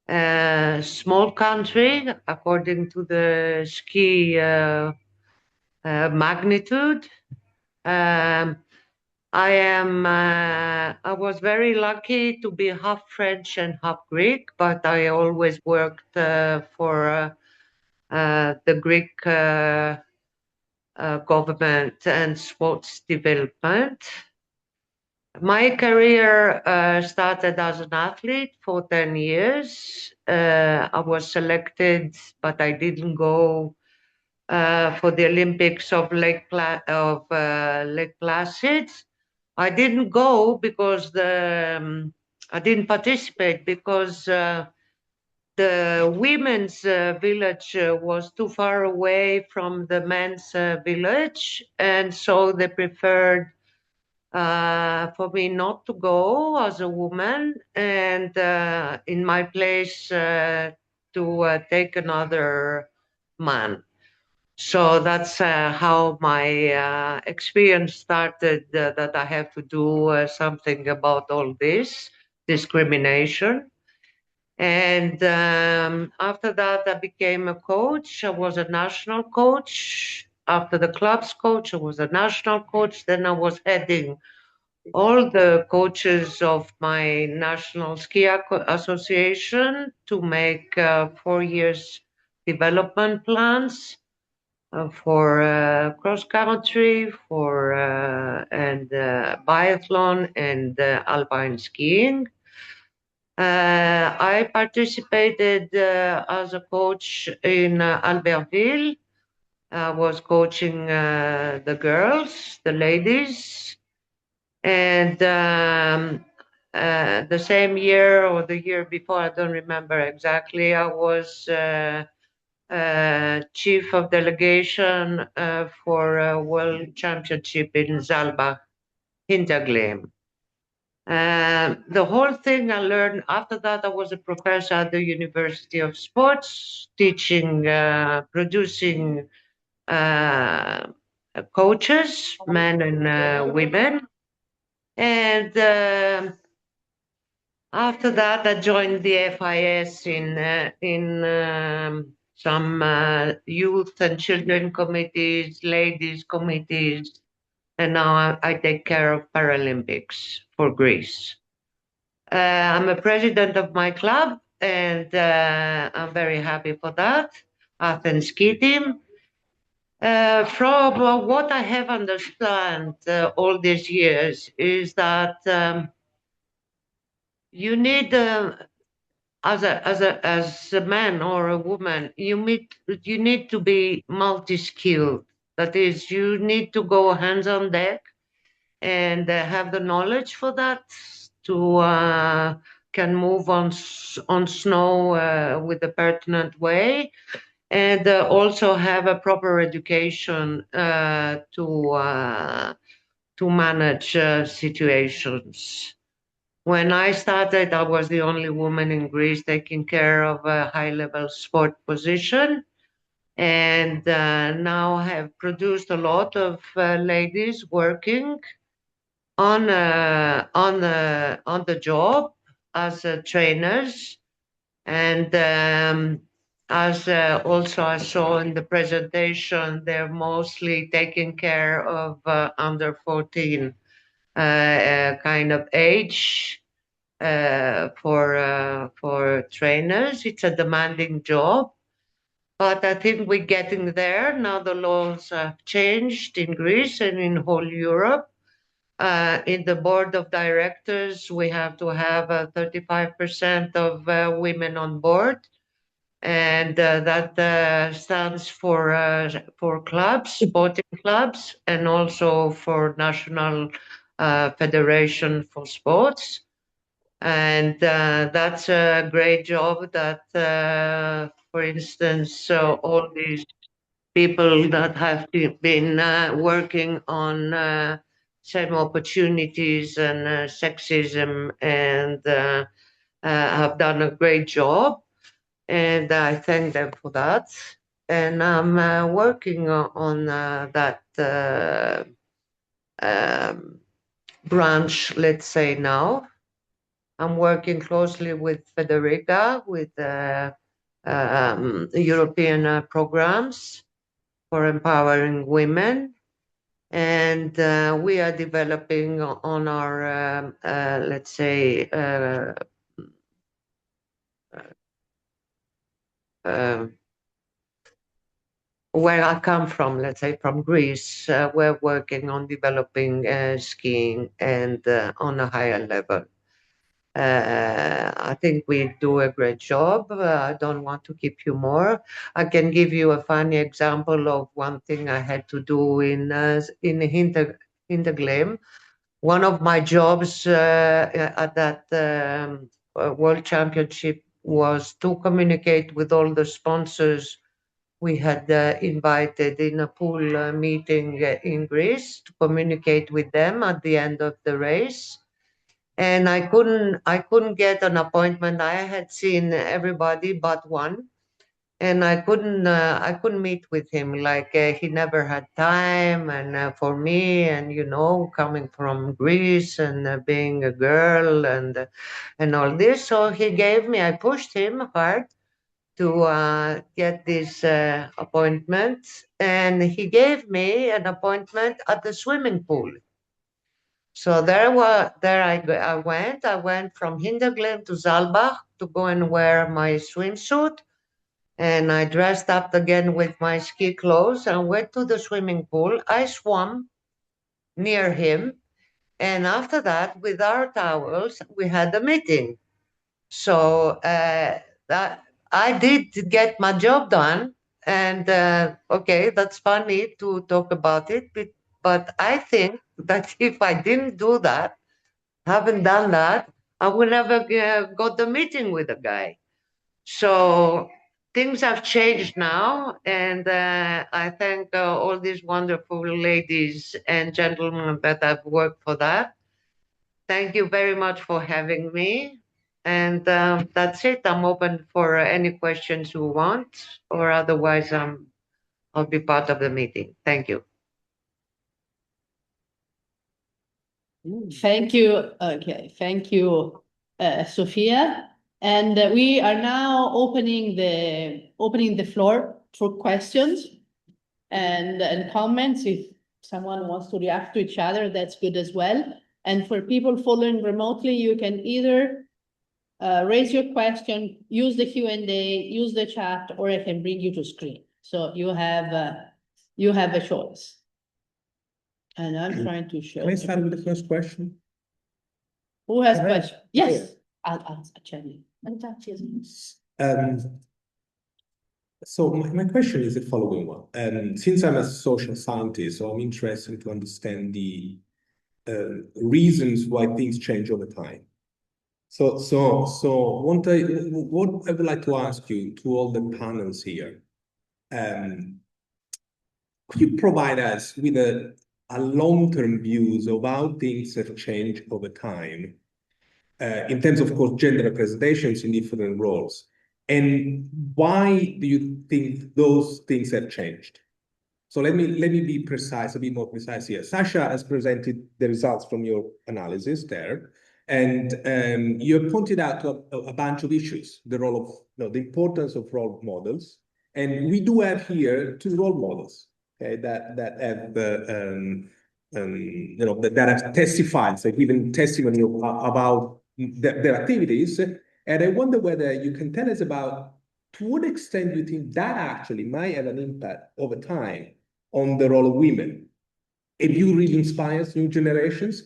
F: a small country according to the ski magnitude. I was very lucky to be half French and half Greek, but I always worked for the Greek government and sports development. My career started as an athlete for 10 years. I was selected, but I didn't go for the Olympics of Lake Placid. I didn't go because I didn't participate because the women's village was too far away from the men's village, and so they preferred for me not to go as a woman, and in my place to take another man. So that's how my experience started, that I have to do something about all this discrimination. And after that, I became a coach. I was a national coach. After the club's coach, I was a national coach. Then I was heading all the coaches of my national ski association to make 4 years development plans for cross country, for and biathlon and alpine skiing. I participated as a coach in Albertville. I was coaching the girls, the ladies, and the same year or the year before, I don't remember exactly, I was chief of delegation for a world championship in Zalbach, Hinterglemm. The whole thing I learned after that. I was a professor at the University of Sports, teaching, producing coaches, men and women. And after that, I joined the FIS in some youth and children committees, ladies committees, and now I take care of Paralympics for Greece. I'm a president of my club, and I'm very happy for that. Athens ski team. From what I have understood all these years is that you need, as a man or a woman, you need to be multi-skilled. That is, you need to go hands on deck and have the knowledge for that to can move on snow with a pertinent way, and also have a proper education to manage situations. When I started, I was the only woman in Greece taking care of a high-level sport position, and now have produced a lot of ladies working on the job as trainers, and as also I saw in the presentation, they're mostly taking care of under 14 kind of age for trainers. It's a demanding job, but I think we're getting there. Now the laws have changed in Greece and in whole Europe. In the board of directors, we have to have 35% of women on board, and that stands for clubs, sporting clubs, and also for National Federation for Sports. And that's a great job that, for instance, all these people that have been working on same opportunities and sexism, and have done a great job, and I thank them for that. And I'm working on that branch, let's say now. I'm working closely with Federiga, with European programs for empowering women. And we are developing on our, let's say, where I come from, let's say from Greece, we're working on developing skiing and on a higher level. I think we do a great job. I don't want to keep you more. I can give you a funny example of one thing I had to do in Hinterglemm. One of my jobs at that World Championship was to communicate with all the sponsors we had invited in a pool meeting in Greece, to communicate with them at the end of the race. And I couldn't get an appointment. I had seen everybody but one, and I couldn't meet with him. Like he never had time, and for me, and coming from Greece and being a girl and all this. So I pushed him hard to get this appointment, and he gave me an appointment at the swimming pool. So I went. I went from Hinterglemm to Saalbach to go and wear my swimsuit, and I dressed up again with my ski clothes and went to the swimming pool. I swam near him, and after that, with our towels, we had a meeting. So that I did get my job done, and okay, that's funny to talk about it, but I think that if I didn't do that, haven't done that, I would never got the meeting with the guy. So things have changed now, and I thank all these wonderful ladies and gentlemen that have worked for that. Thank you very much for having me. And that's it. I'm open for any questions you want, or otherwise I'll be part of the meeting. Thank you.
B: Thank you. Okay, thank you, Sophia. And we are now opening the floor for questions and comments. If someone wants to react to each other, that's good as well. And for people following remotely, you can either raise your question, use the Q&A, use the chat, or I can bring you to screen. So you have a choice. And I'm trying to show.
A: Can I start with the first question?
B: Who has
A: Can I?
B: question? Yes,
A: Yeah.
B: I'll check it.
A: So my question is the following one. Since I'm a social scientist, so I'm interested to understand the reasons why things change over time. So what I would like to ask you, to all the panels here, could you provide us with a long-term views of how things have changed over time, in terms of course, gender representations in different roles, and why do you think those things have changed? So let me be precise, a bit more precise here. Sasha has presented the results from your analysis there, and you have pointed out a bunch of issues: the role of, the importance of role models, and we do have here 2 role models, okay, that have that have testified, so given testimony about their activities, and I wonder whether you can tell us about to what extent do you think that actually might have an impact over time on the role of women? Have you really inspires new generations?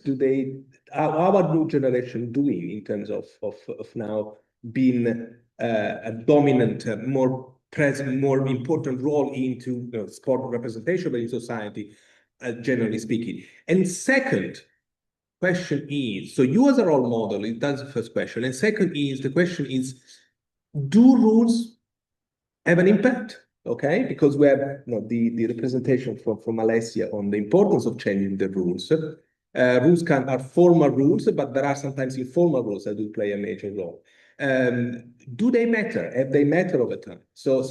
A: How are new generation doing in terms of now being a dominant, more present, more important role into sport representation in society, generally speaking? And second question is, so you as a role model, that's the first question. And second is, the question is, do rules have an impact? Okay, because we have the representation from Alessia on the importance of changing the rules. Rules are formal rules, but there are sometimes informal rules that do play a major role. Do they matter? Have they mattered over time? So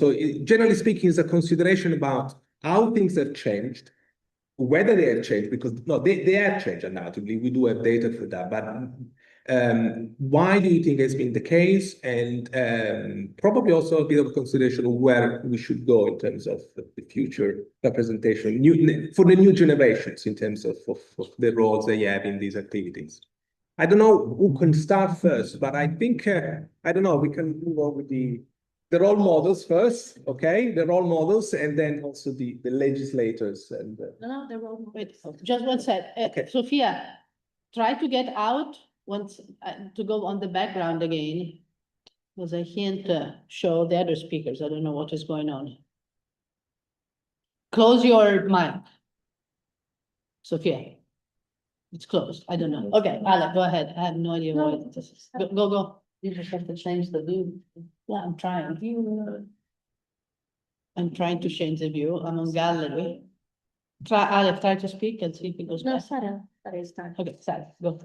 A: generally speaking, it's a consideration about how things have changed, whether they have changed, because they have changed undoubtedly. We do have data for that, but why do you think it's been the case? And probably also a bit of consideration of where we should go in terms of the future representation for the new generations in terms of the roles they have in these activities. I don't know who can start first, but I think, I don't know, we can move on with the role models first, okay? The role models, and then also the legislators. And
B: No, the role. Wait, just one sec.
A: Okay.
B: Sophia, try to get out once to go on the background again, because I can't show the other speakers. I don't know what is going on. Close your mic, Sophia. It's closed. I don't know. Okay, Ale, go ahead. I have no idea what this is. Go.
E: You just have to change the view.
B: Yeah, I'm trying. I'm trying to change the view. I'm on gallery. Try, Alex, try to speak and see if it goes
C: No,
B: back.
C: Sarah is done.
B: Okay, sorry, go.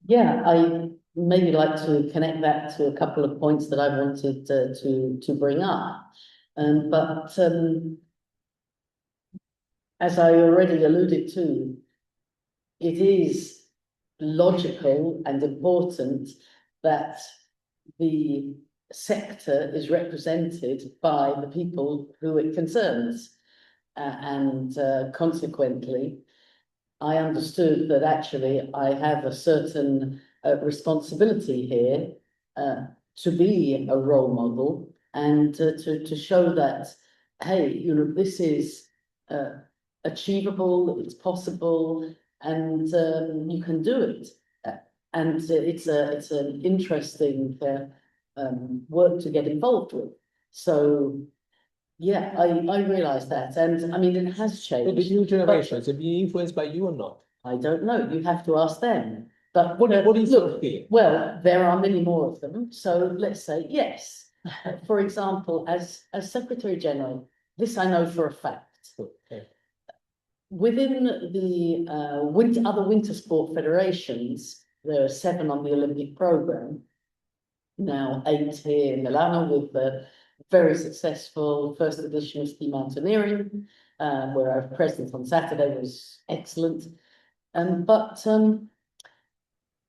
E: Yeah, I maybe like to connect that to a couple of points that I wanted to bring up. But as I already alluded to, it is logical and important that the sector is represented by the people who it concerns. And consequently, I understood that actually I have a certain responsibility here to be a role model and to show that, hey, you know, this is achievable, it's possible, and you can do it. And it's an interesting work to get involved with. So yeah, I realize that, and I mean, it has
A: So the
E: changed.
A: new generations, have been influenced by you or not?
E: I don't know, you have to ask them. But
A: What is your
E: look,
A: feeling?
E: well, there are many more of them, so let's say yes. For example, as Secretary General, this I know for a fact.
A: Okay.
E: Within the other winter sport federations, there are 7 on the Olympic program. Now 8 here in Milan with the very successful first edition of ski mountaineering, where I was present on Saturday, was excellent.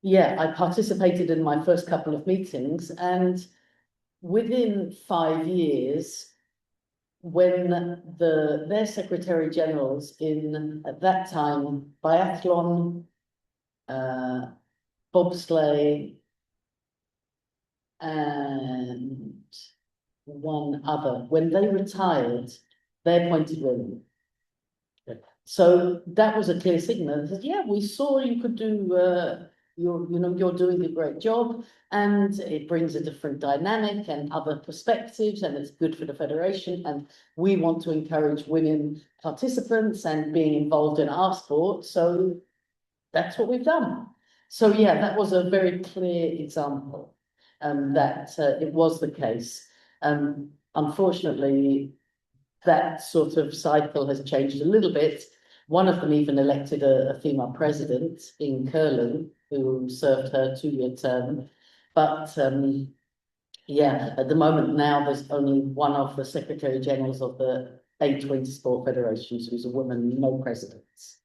E: Yeah, I participated in my first couple of meetings, and within 5 years, when their secretary generals in, at that time, biathlon, bobsleigh, and one other, when they retired, they appointed women. So that was a clear signal. That, yeah, we saw you could do, you're doing a great job, and it brings a different dynamic and other perspectives, and it's good for the federation. And we want to encourage women participants and being involved in our sport. So that's what we've done. So yeah, that was a very clear example that it was the case. Unfortunately, that sort of cycle has changed a little bit. One of them even elected a female president in Curling, who served her 2-year term. But yeah, at the moment now, there's only one of the secretary generals of the 8 winter sport federations who's a woman, no presidents.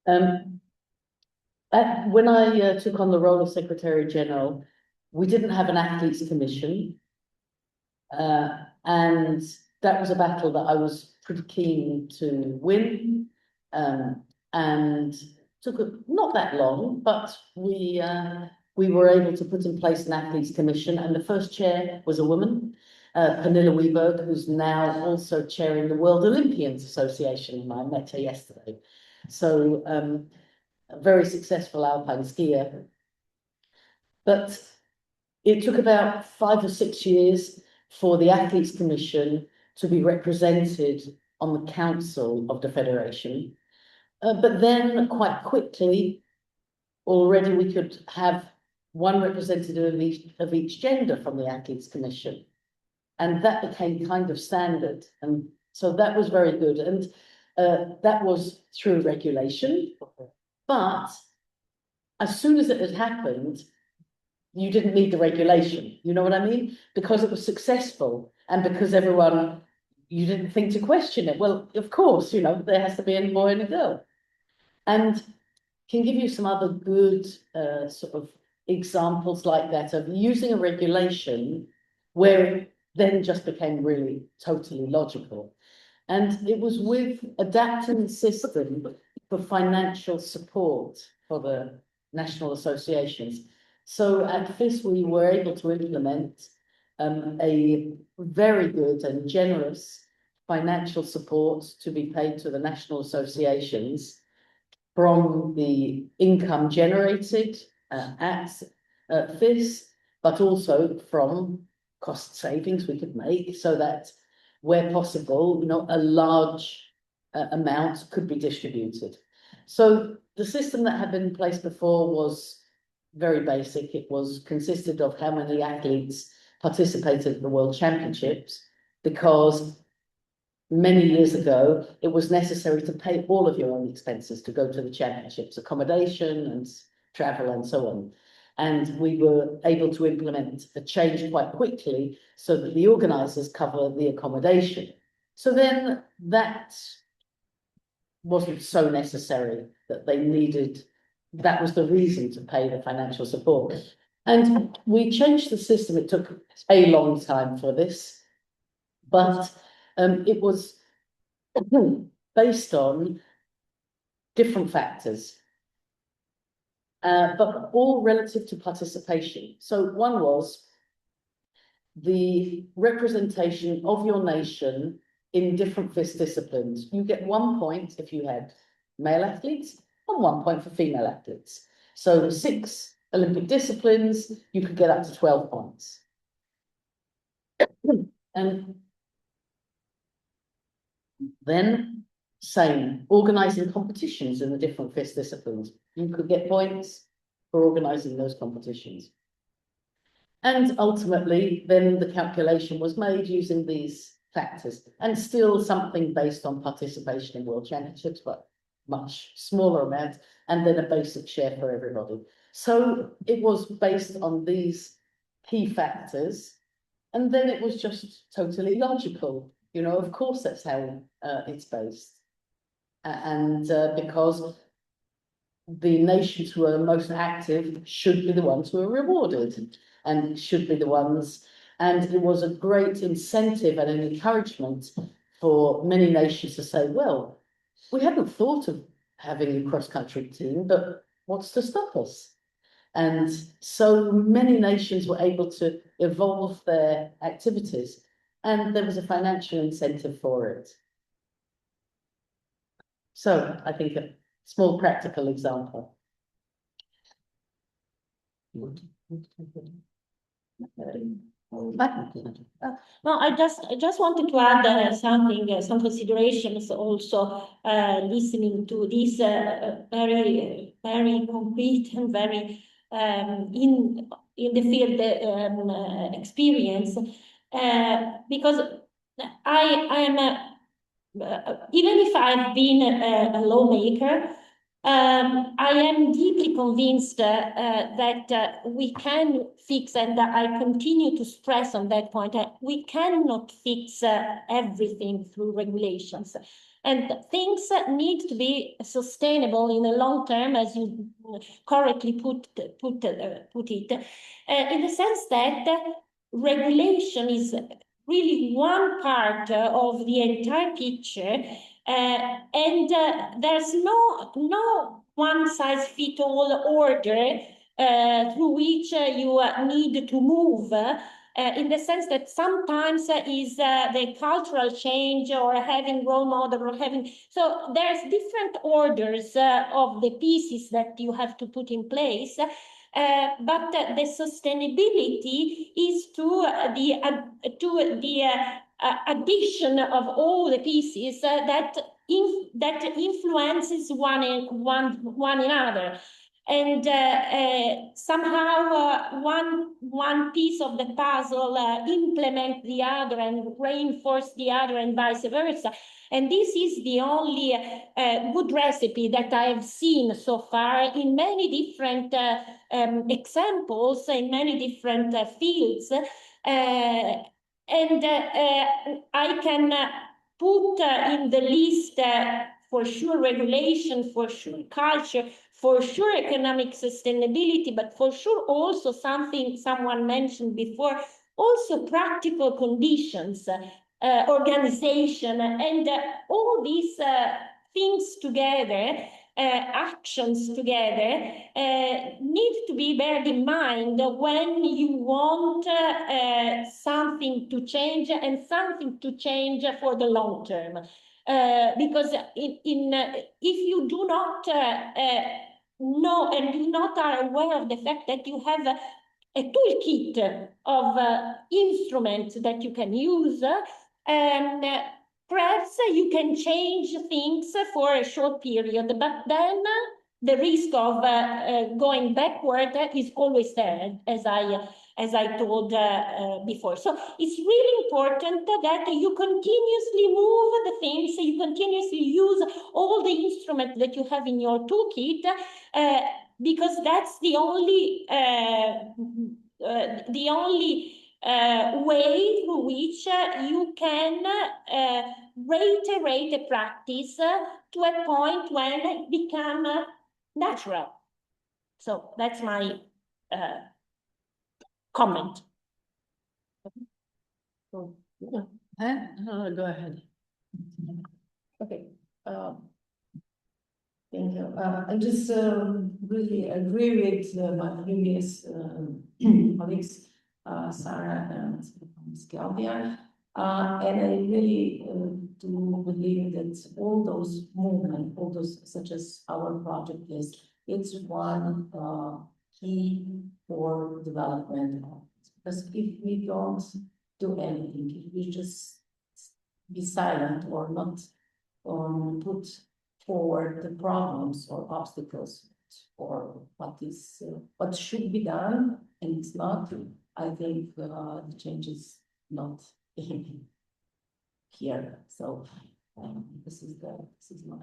E: When I took on the role of secretary general, we didn't have an athletes commission. And that was a battle that I was pretty keen to win. And took not that long, but we were able to put in place an athletes commission, and the first chair was a woman, Pernilla Wiberg, who's now also chairing the World Olympians Association, and I met her yesterday. So a very successful Alpine skier. But it took about 5 or 6 years for the Athletes Commission to be represented on the council of the federation. But then quite quickly, already we could have one representative of each gender from the Athletes Commission. And that became kind of standard. And so that was very good. And that was through regulation. But as soon as it had happened, you didn't need the regulation, you know what I mean? Because it was successful and because everyone, you didn't think to question it. Well, of course, you know, there has to be a boy and a girl. And can give you some other good sort of examples like that of using a regulation where it then just became really totally logical. And it was with adapting the system for financial support for the national associations. So at FIS, we were able to implement a very good and generous financial support to be paid to the national associations from the income generated at FIS, but also from cost savings we could make, so that where possible, you know, a large amount could be distributed. So the system that had been in place before was very basic. It was consisted of how many athletes participated in the World Championships, because many years ago, it was necessary to pay all of your own expenses to go to the championships, accommodation and travel and so on. And we were able to implement a change quite quickly so that the organisers cover the accommodation. So then that wasn't so necessary that they needed, that was the reason to pay the financial support. And we changed the system. It took a long time for this, but it was based on different factors, but all relative to participation. So one was the representation of your nation in different FIS disciplines. You get 1 point if you had male athletes and 1 point for female athletes. So 6 Olympic disciplines, you could get up to 12 points. And then same, organising competitions in the different FIS disciplines. You could get points for organising those competitions. And ultimately, then the calculation was made using these factors, and still something based on participation in World Championships, but much smaller amount, and then a basic share for everybody. So it was based on these key factors, and then it was just totally logical. You know, of course, that's how it's based. And because the nations who are most active should be the ones who are rewarded and should be the ones. And it was a great incentive and an encouragement for many nations to say, well, we hadn't thought of having a cross-country team, but what's to stop us? And so many nations were able to evolve their activities, and there was a financial incentive for it. So I think a small practical example.
C: No, I just wanted to add something, some considerations also, listening to this very complete and very in the field experience, because I am even if I've been a lawmaker, I am deeply convinced that we can fix, and I continue to stress on that point, we cannot fix everything through regulations. And things need to be sustainable in the long term, as you correctly put it, in the sense that regulation is really one part of the entire picture, and there's no one-size-fits-all order through which you need to move, in the sense that sometimes is the cultural change or having role model or having, so there's different orders of the pieces that you have to put in place. But the sustainability is to the addition of all the pieces that influences one another, and somehow one piece of the puzzle implement the other and reinforce the other, and vice versa. And this is the only good recipe that I've seen so far in many different examples, in many different fields. And I can put in the list for sure regulation, for sure culture, for sure economic sustainability, but for sure also something someone mentioned before, also practical conditions, organization, and all these things together, actions together, need to be beared in mind when you want something to change, and something to change for the long term. Because if you do not know and do not are aware of the fact that you have a toolkit of instruments that you can use, perhaps you can change things for a short period, but then the risk of going backward is always there, as I told before. So it's really important that you continuously move the things, you continuously use all the instruments that you have in your toolkit, because that's the only way through which you can reiterate a practice to a point when it becomes natural. So that's my comment.
B: Go ahead.
D: Okay. Thank you. I just really agree with my previous colleagues, Sarah and Sylvia. And I really do believe that all those movements, all those such as our project is, it's one key for development. Because if we don't do anything, if we just be silent or not put forward the problems or obstacles or what should be done and it's not, I think the change is not here. So this is my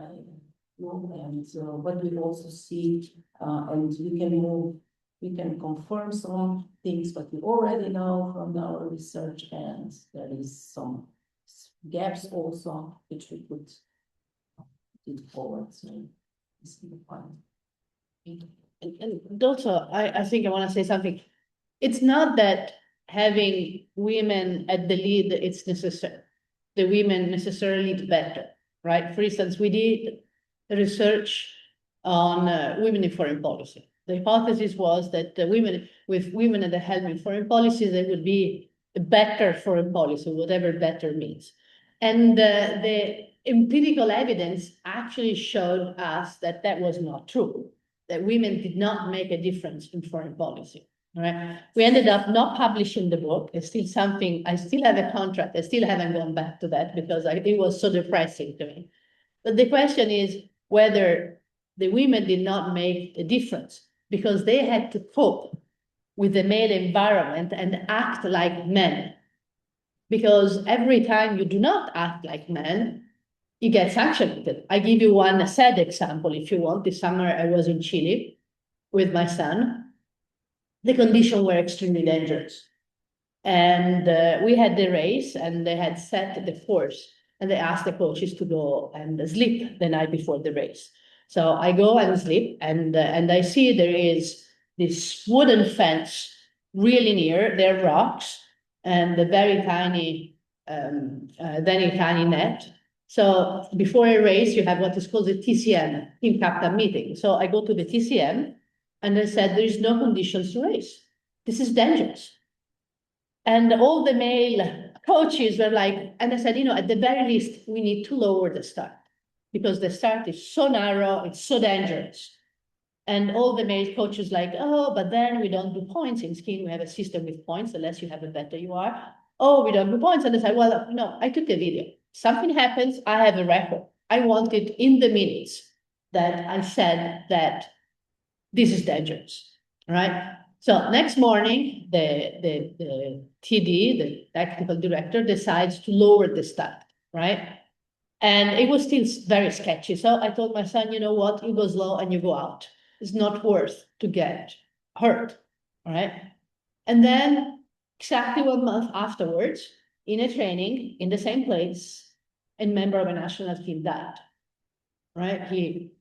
D: role, and what we also see, and we can confirm some things what we already know from our research, and there is some gaps also which we could put forward. So this is the point.
B: And also, I think I want to say something. It's not that having women at the lead, it's necessary. The women necessarily lead better, right? For instance, we did research on women in foreign policy. The hypothesis was that with women at the helm in foreign policy, there would be a better foreign policy, whatever better means. And the empirical evidence actually showed us that that was not true, that women did not make a difference in foreign policy. Right. We ended up not publishing the book. It's still something, I still have a contract. I still haven't gone back to that because it was so depressing to me. But the question is whether the women did not make a difference because they had to cope with the male environment and act like men. Because every time you do not act like men, you get sanctioned. I give you one sad example if you want. This summer I was in Chile with my son. The conditions were extremely dangerous. And we had the race and they had set the course and they asked the coaches to go and sleep the night before the race. So I go and sleep and I see there is this wooden fence really near, there are rocks and a very tiny net. So before a race, you have what is called the TCM, team captain meeting. So I go to the TCM and they said, there is no conditions to race. This is dangerous. And all the male coaches were like, and I said, at the very least, we need to lower the start because the start is so narrow, it's so dangerous. And all the male coaches like, oh, but then we don't do points in skiing. We have a system with points. The less you have, the better you are. Oh, we don't do points. And I said, well, no, I took the video. Something happens, I have a record. I want it in the minutes that I said that this is dangerous, right? So next morning, the TD, the technical director, decides to lower the start, right? And it was still very sketchy. So I told my son, you know what, you go slow and you go out. It's not worth to get hurt, right? And then exactly 1 month afterwards, in a training, in the same place, a member of a national team died, right? He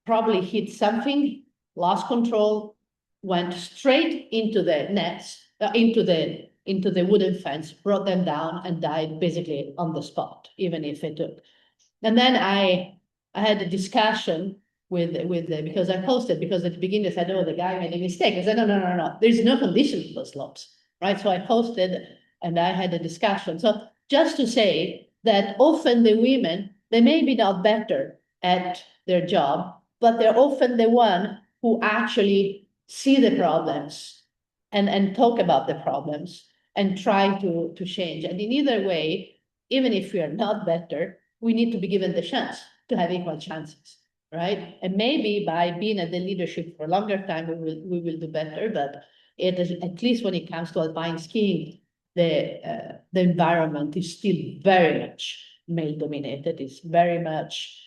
B: probably hit something, lost control, went straight into the nets, into the wooden fence, brought them down and died basically on the spot, even if it took. And then I had a discussion with because I posted, because at the beginning they said, oh, the guy made a mistake. I said, no, there's no condition for those slopes, right? So I posted and I had a discussion. So just to say that often the women, they may be not better at their job, but they're often the one who actually see the problems and talk about the problems and try to change. And in either way, even if we are not better, we need to be given the chance to have equal chances, right? And maybe by being at the leadership for a longer time, we will do better, but it is, at least when it comes to alpine skiing, the environment is still very much male dominated. It's very much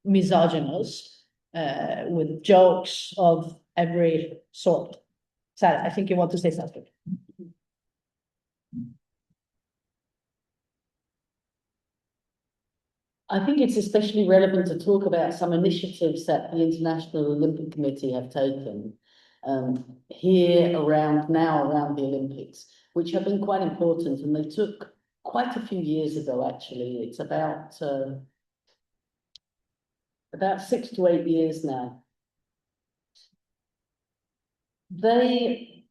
B: misogynist, with jokes of every sort. Sarah, I think you want to say something.
E: I think it's especially relevant to talk about some initiatives that the International Olympic Committee have taken here around the Olympics, which have been quite important, and they took quite a few years ago, actually. It's about 6 to 8 years now. They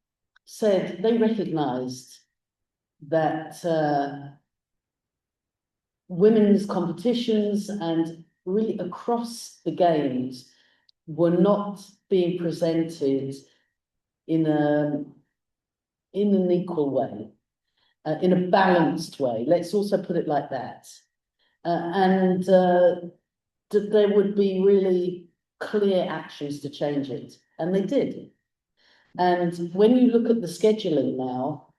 E: said they recognized that women's competitions and really across the games were not being presented in an equal way, in a balanced way. Let's also put it like that. And that there would be really clear actions to change it, and they did. And when you look at the scheduling now,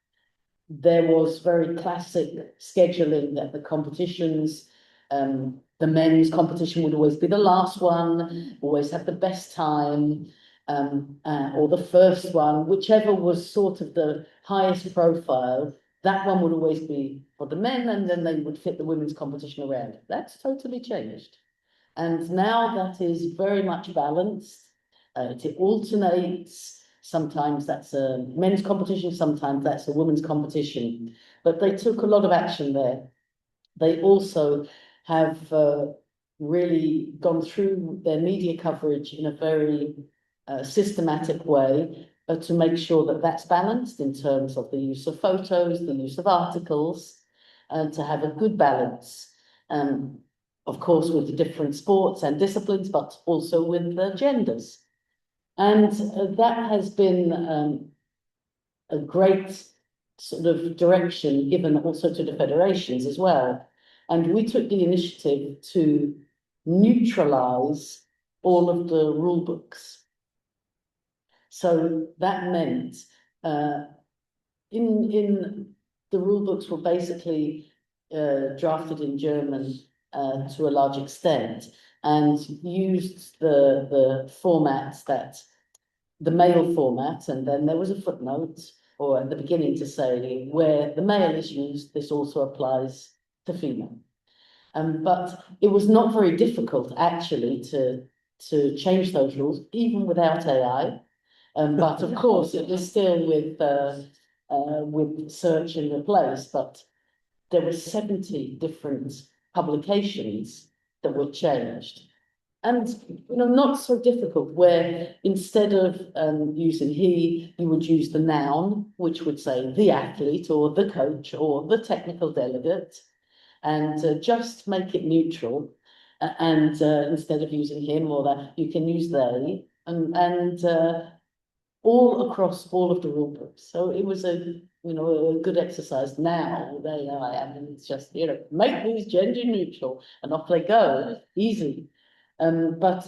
E: there was very classic scheduling that the competitions, the men's competition would always be the last one, always have the best time, or the first one, whichever was sort of the highest profile, that one would always be for the men, and then they would fit the women's competition around. That's totally changed. And now that is very much balanced. It alternates. Sometimes that's a men's competition, sometimes that's a women's competition. But they took a lot of action there. They also have really gone through their media coverage in a very systematic way to make sure that that's balanced in terms of the use of photos, the use of articles, and to have a good balance. Of course, with the different sports and disciplines, but also with the genders. And that has been a great sort of direction given also to the federations as well. And we took the initiative to neutralize all of the rule books. So that meant in the rule books were basically drafted in German to a large extent, and used the formats that the male format, and then there was a footnote or at the beginning to say where the male is used, this also applies to female. But it was not very difficult actually to change those rules, even without AI. But of course, it was still with search and replace. But there were 70 different publications that were changed, and not so difficult. Where instead of using he, you would use the noun, which would say the athlete or the coach or the technical delegate, and just make it neutral. And instead of using him or that, you can use they, and all across all of the rule books. So it was a good exercise. Now they know I am, and it's just make these gender neutral, and off they go, easy. But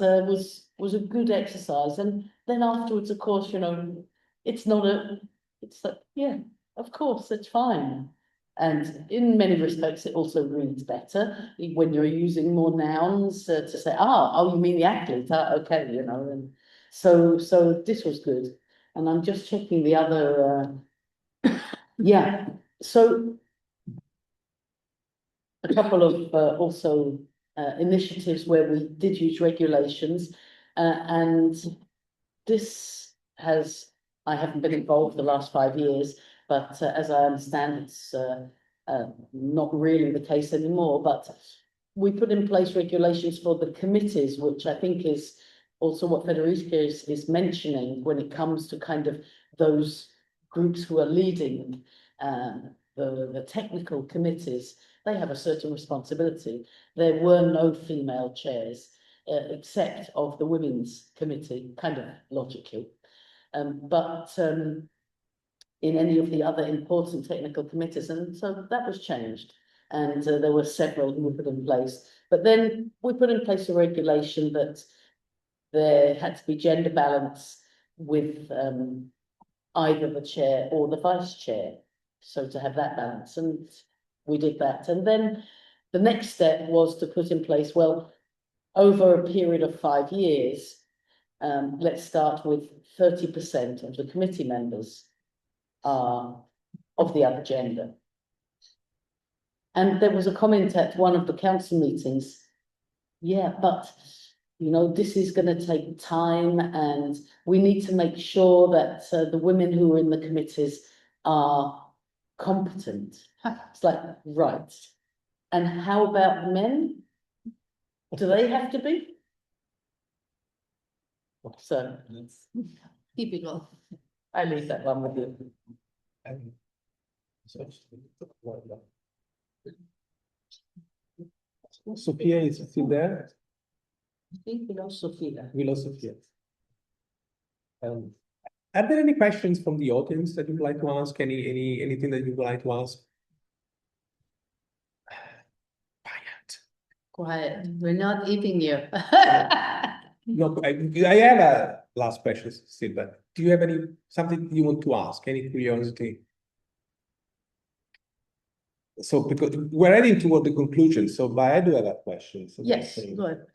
E: was a good exercise. And then afterwards, of course, it's not it's like, yeah, of course, it's fine. And in many respects, it also reads better when you're using more nouns to say, oh, you mean the athlete? Okay, and so this was good. And I'm just checking the other, yeah. So a couple of also initiatives where we did use regulations, and this I haven't been involved the last 5 years, but as I understand, it's not really the case anymore. But we put in place regulations for the committees, which I think is also what Federiga is mentioning when it comes to kind of those groups who are leading the technical committees. They have a certain responsibility. There were no female chairs except of the women's committee, kind of logically. But in any of the other important technical committees, and so that was changed. and there were several who were put in place. But then we put in place a regulation that there had to be gender balance with either the chair or the vice chair. So to have that balance, and we did that. And then the next step was to put in place, well, over a period of 5 years, let's start with 30% of the committee members are of the other gender. And there was a comment at one of the council meetings, yeah, but you know, this is going to take time, and we need to make sure that the women who are in the committees are competent. It's like, right. And how about the men? Do they have to be? So
B: Typical.
E: I leave that one with you.
A: Sophia is still there.
E: I think we lost Sophia.
A: We lost Sophia. Are there any questions from the audience that you'd like to ask? Anything that you would like to ask?
B: Quiet. We're not eating you.
A: No, I have a last question still, but do you have something you want to ask? Any curiosity? So because we're heading toward the conclusion, but I do have a question. So
B: Yes, go ahead.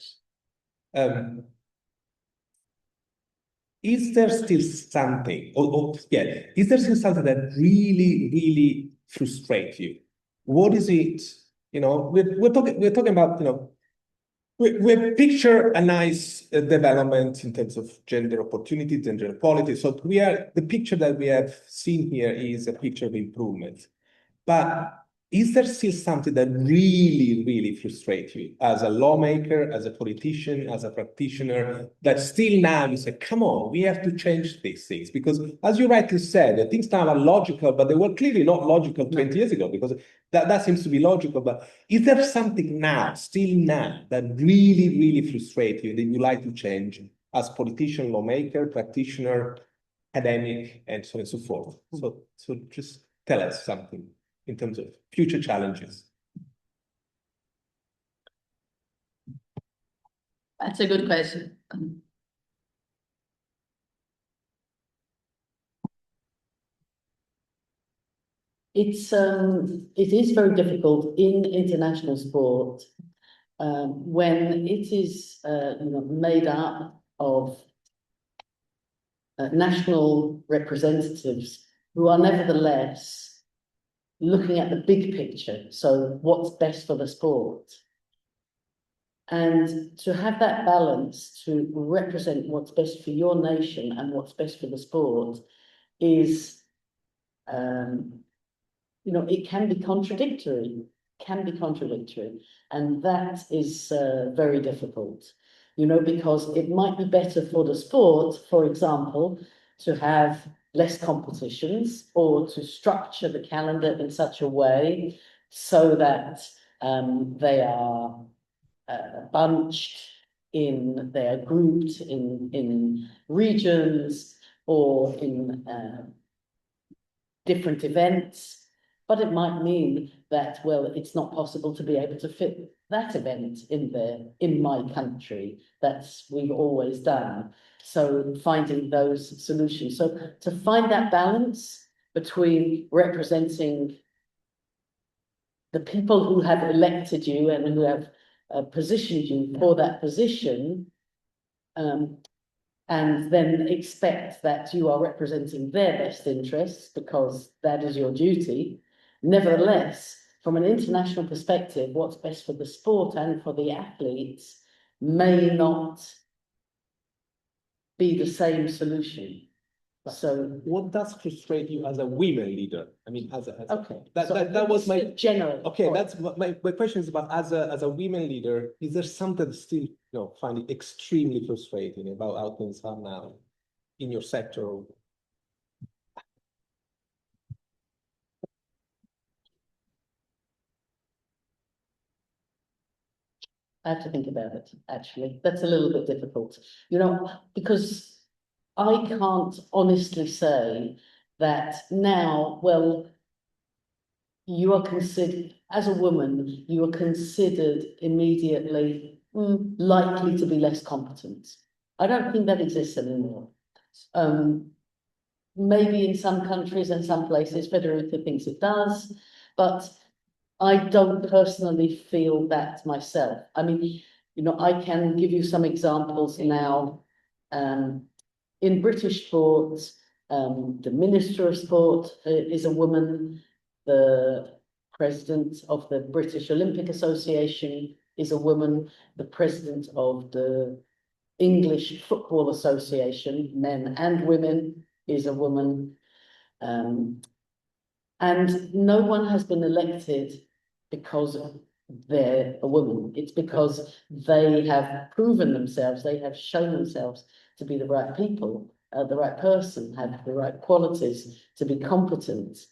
A: Is there still something, is there still something that really, really frustrates you? What is it? You know, we're talking about, you know, we picture a nice development in terms of gender opportunity, gender equality. So the picture that we have seen here is a picture of improvement. But is there still something that really, really frustrates you as a lawmaker, as a politician, as a practitioner, that still now you say, come on, we have to change these things? Because as you rightly said, things now are logical, but they were clearly not logical 20 years ago, because that seems to be logical. But is there something now, still now, that really, really frustrates you, that you like to change as politician, lawmaker, practitioner, academic, and so on and so forth? So just tell us something in terms of future challenges.
B: That's a good question.
E: It is very difficult in international sport when it is you know, made up of national representatives who are nevertheless looking at the big picture. So what's best for the sport? And to have that balance to represent what's best for your nation and what's best for the sport is, you know, it can be contradictory, and that is very difficult, you know, because it might be better for the sport, for example, to have less competitions or to structure the calendar in such a way so that they are bunched in, they are grouped in regions or in different events. But it might mean that, well, it's not possible to be able to fit that event in there in my country. That's we've always done. So finding those solutions. So to find that balance between representing the people who have elected you and who have positioned you for that position, and then expect that you are representing their best interests because that is your duty. Nevertheless, from an international perspective, what's best for the sport and for the athletes may not be the same solution. So
A: what does frustrate you as a women leader? I mean,
E: okay,
A: that was my
E: general.
A: Okay, that's my question is about as a women leader, is there something that still, you know, find it extremely frustrating about how things are now in your sector?
E: I have to think about it, actually. That's a little bit difficult, you know, because I can't honestly say that now, well, you are considered, as a woman, you are considered immediately likely to be less competent. I don't think that exists anymore. Maybe in some countries and some places, Federiga thinks it does, but I don't personally feel that myself. I mean, you know, I can give you some examples now. In British sport, the Minister of Sport is a woman. The President of the British Olympic Association is a woman. The President of the English Football Association, men and women, is a woman. And no one has been elected because they're a woman. It's because they have proven themselves, they have shown themselves to be the right people, the right person, have the right qualities to be competent.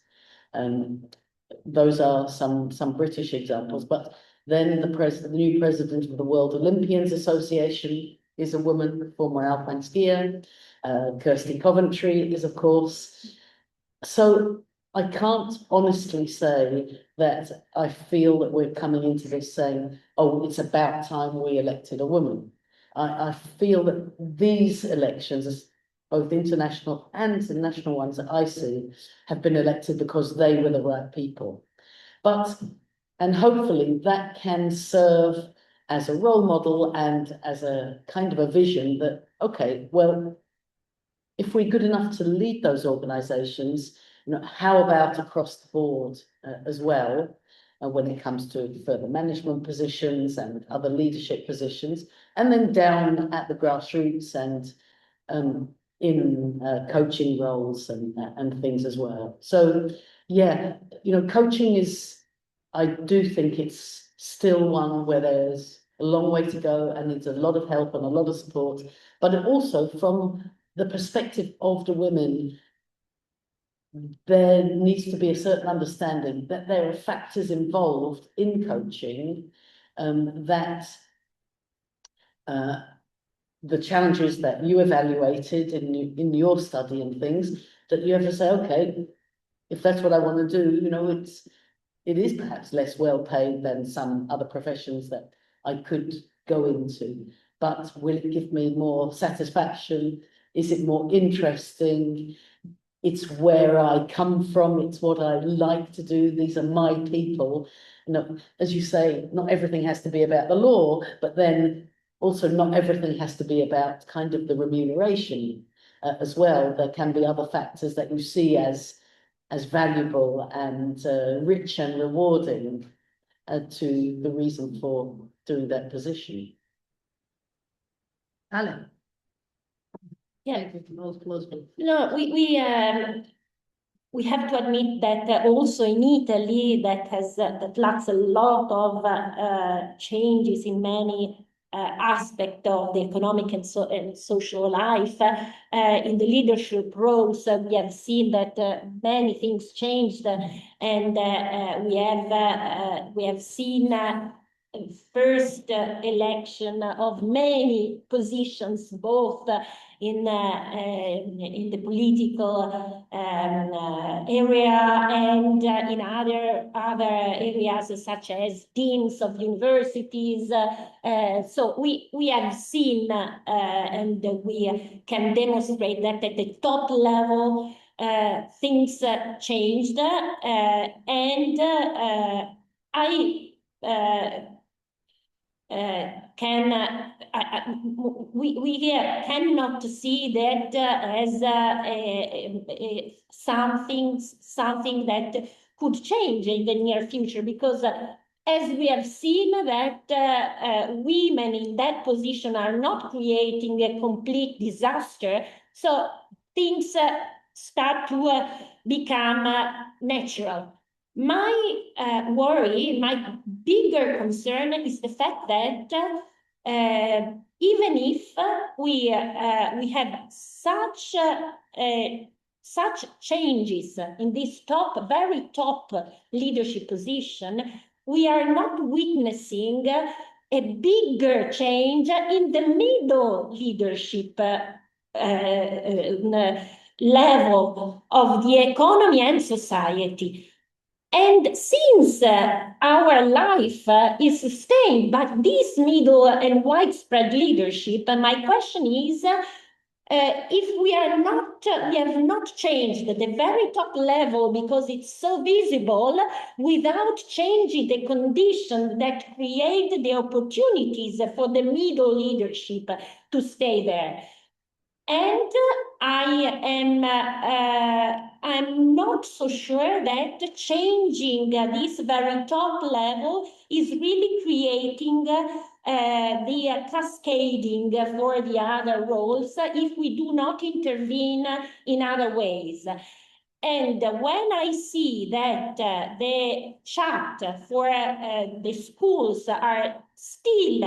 E: Those are some British examples. But then the new president of the World Olympians Association is a woman, former Alpine skier. Kirsty Coventry is, of course. So I can't honestly say that I feel that we're coming into this saying, oh, it's about time we elected a woman. I feel that these elections, both international and the national ones that I see, have been elected because they were the right people. And hopefully that can serve as a role model and as a kind of a vision that, okay, well, if we're good enough to lead those organizations, you know, how about across the board as well, when it comes to further management positions and other leadership positions, and then down at the grassroots and in coaching roles and things as well. So yeah, you know, coaching is, I do think it's still one where there's a long way to go and needs a lot of help and a lot of support, but also from the perspective of the women, there needs to be a certain understanding that there are factors involved in coaching that the challenges that you evaluated in your study and things, that you have to say, okay, if that's what I want to do, you know, it is perhaps less well paid than some other professions that I could go into, but will it give me more satisfaction? Is it more interesting? It's where I come from. It's what I like to do. These are my people. You know, as you say, not everything has to be about the law, but then also not everything has to be about kind of the remuneration as well. There can be other factors that you see as valuable and rich and rewarding to the reason for doing that position.
B: Alan.
C: Yeah.
B: Most closely.
C: No, we have to admit that also in Italy that lacks a lot of changes in many aspects of the economic and social life. In the leadership roles, we have seen that many things changed, and we have seen first election of many positions, both in the political area and in other areas such as deans of universities. So we have seen and we can demonstrate that at the top level things changed, and we cannot see that as something that could change in the near future, because as we have seen that women in that position are not creating a complete disaster, so things start to become natural. My worry, my bigger concern is the fact that even if we have such changes in this very top leadership position, we are not witnessing a bigger change in the middle leadership level of the economy and society. And since our life is sustained by this middle and widespread leadership, my question is, if we have not changed the very top level because it's so visible, without changing the conditions that create the opportunities for the middle leadership to stay there. And I'm not so sure that changing this very top level is really creating the cascading for the other roles if we do not intervene in other ways. And when I see that the chat for the schools are still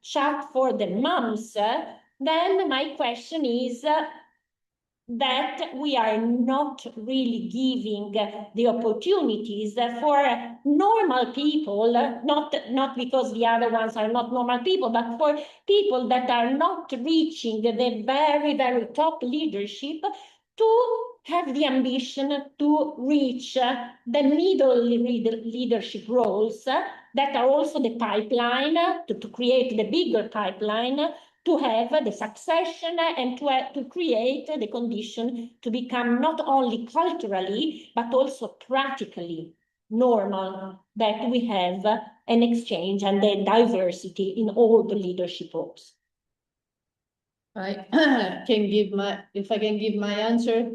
C: chat for the moms, then my question is that we are not really giving the opportunities for normal people, not because the other ones are not normal people, but for people that are not reaching the very, very top leadership to have the ambition to reach the middle leadership roles that are also the pipeline, to create the bigger pipeline, to have the succession and to create the condition to become not only culturally, but also practically normal, that we have an exchange and the diversity in all the leadership roles.
B: I can give if I can give my answer.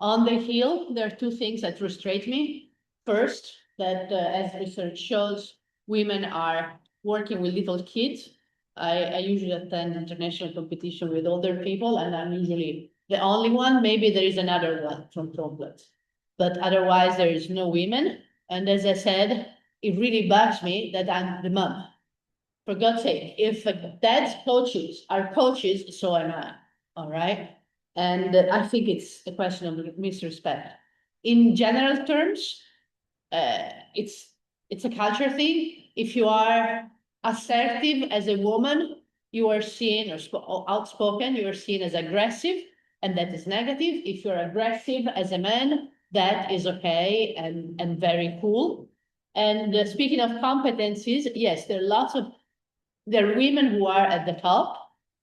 B: On the Hill, there are two things that frustrate me. First, that as research shows, women are working with little kids. I usually attend international competition with older people, and I'm usually the only one. Maybe there is another one from Trumplet, but otherwise there is no women. And as I said, it really bugs me that I'm the mom. For God's sake, if dad's coaches are coaches, so am I. All right. And I think it's a question of misrespect. In general terms, it's a culture thing. If you are assertive as a woman, you are seen, or outspoken, you are seen as aggressive, and that is negative. If you're aggressive as a man, that is okay and very cool. And speaking of competencies, yes, there are women who are at the top,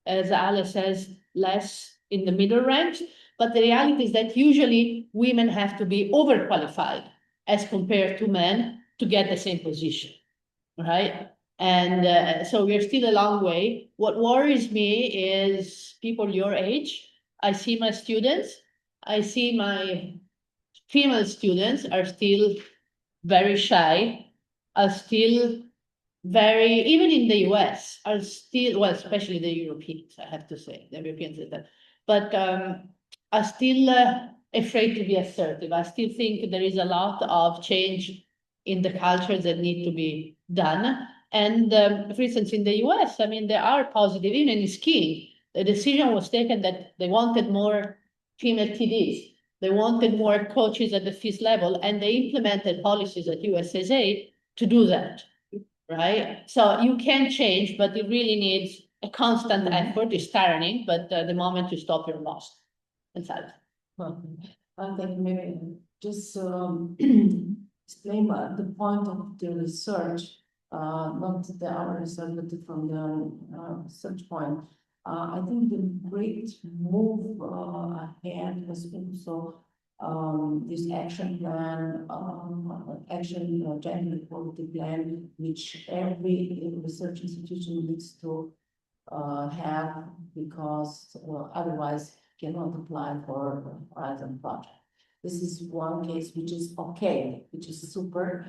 B: as Ale says, less in the middle ranks, but the reality is that usually women have to be overqualified as compared to men to get the same position, right? And so we're still a long way. What worries me is people your age. I see my students, I see my female students are still very shy, are still very, even in the US, are still, well, especially the Europeans, I have to say, the Europeans did that, but are still afraid to be assertive. I still think there is a lot of change in the culture that need to be done. And for instance, in the US, I mean, there are positive, even in skiing, the decision was taken that they wanted more female TDs. They wanted more coaches at the FIS level, and they implemented policies at USSA to do that. Right? So you can change, but it really needs a constant effort. It's tiring, but the moment you stop, you're lost. Inside.
D: Well, I think maybe just explain the point of the research, not the our research, but from the research point. I think the great move ahead was also this action plan, gender equality plan, which every research institution needs to have, because otherwise cannot apply for Horizon project. This is one case which is okay, which is super,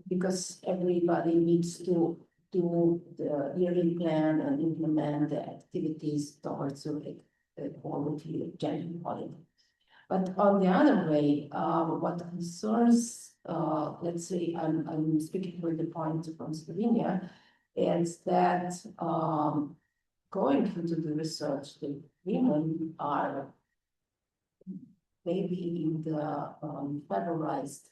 D: because everybody needs to do the yearly plan and implement the activities towards equality, gender equality. But on the other way, what concerns, let's say, I'm speaking for the point from Slovenia, is that going into the research, the women are maybe in the federalized,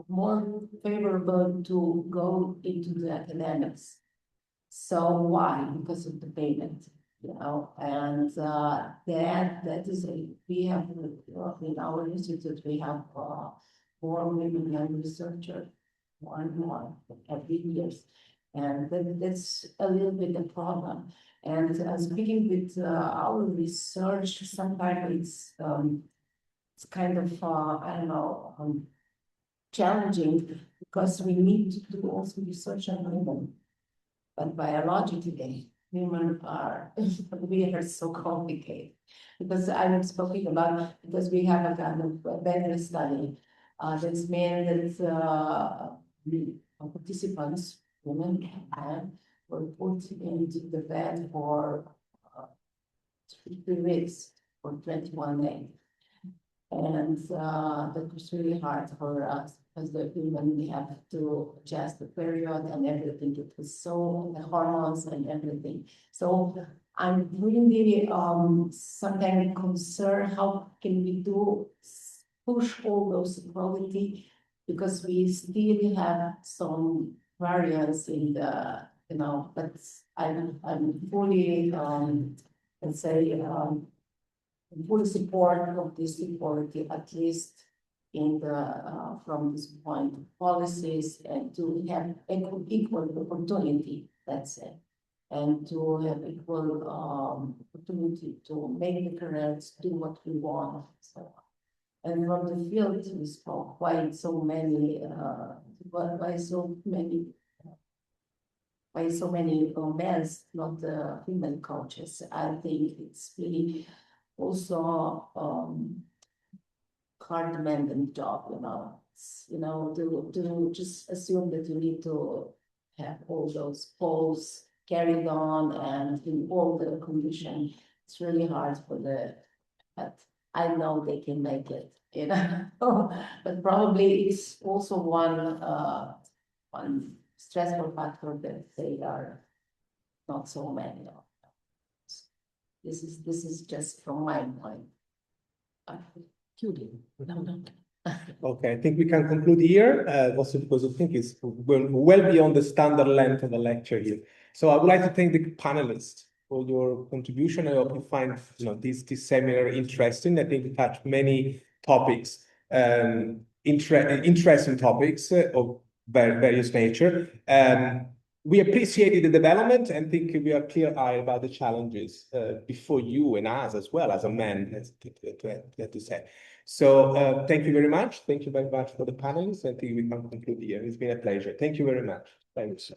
D: more favorable to go into the academics. So why? Because of the payment, you know, and that is we have in our institute we have 4 women young researchers, one every years. And that's a little bit the problem. And speaking with our research, sometimes it's kind of, I don't know, challenging because we need to do also research on women. But biologically, women are, we are so complicated. Because I'm speaking about, because we have a kind of better study that's meant that the participants, women, and were put into the bed for 3 weeks for 21 days. And that was really hard for us because the women we have to adjust the period and everything. It was so the hormones and everything. So I'm really sometimes concerned how can we push all those equality because we still have some variance in the but I'm fully let's say full support of this equality, at least in the from this point of policies, and to have equal opportunity, that's it, and to have equal opportunity to make the careers, do what we want, so on. And from the field, we spoke quite so many, by so many men's, not the female coaches. I think it's really also hard demanding job, It's, to just assume that you need to have all those polls carried on and in all the conditions. It's really hard but I know they can make it, but probably it's also one stressful factor that they are not so many of. This is just from my mind. No.
A: Okay, I think we can conclude here, also because I think it's well beyond the standard length of a lecture here. So I would like to thank the panelists for your contribution. I hope you find this seminar interesting. I think we touched many topics, interesting topics of various nature. We appreciated the development and think we are clear-eyed about the challenges before you and us as well as a man, to say. So thank you very much. Thank you very much for the panelists. I think we can conclude here. It's been a pleasure. Thank you very much. Thanks.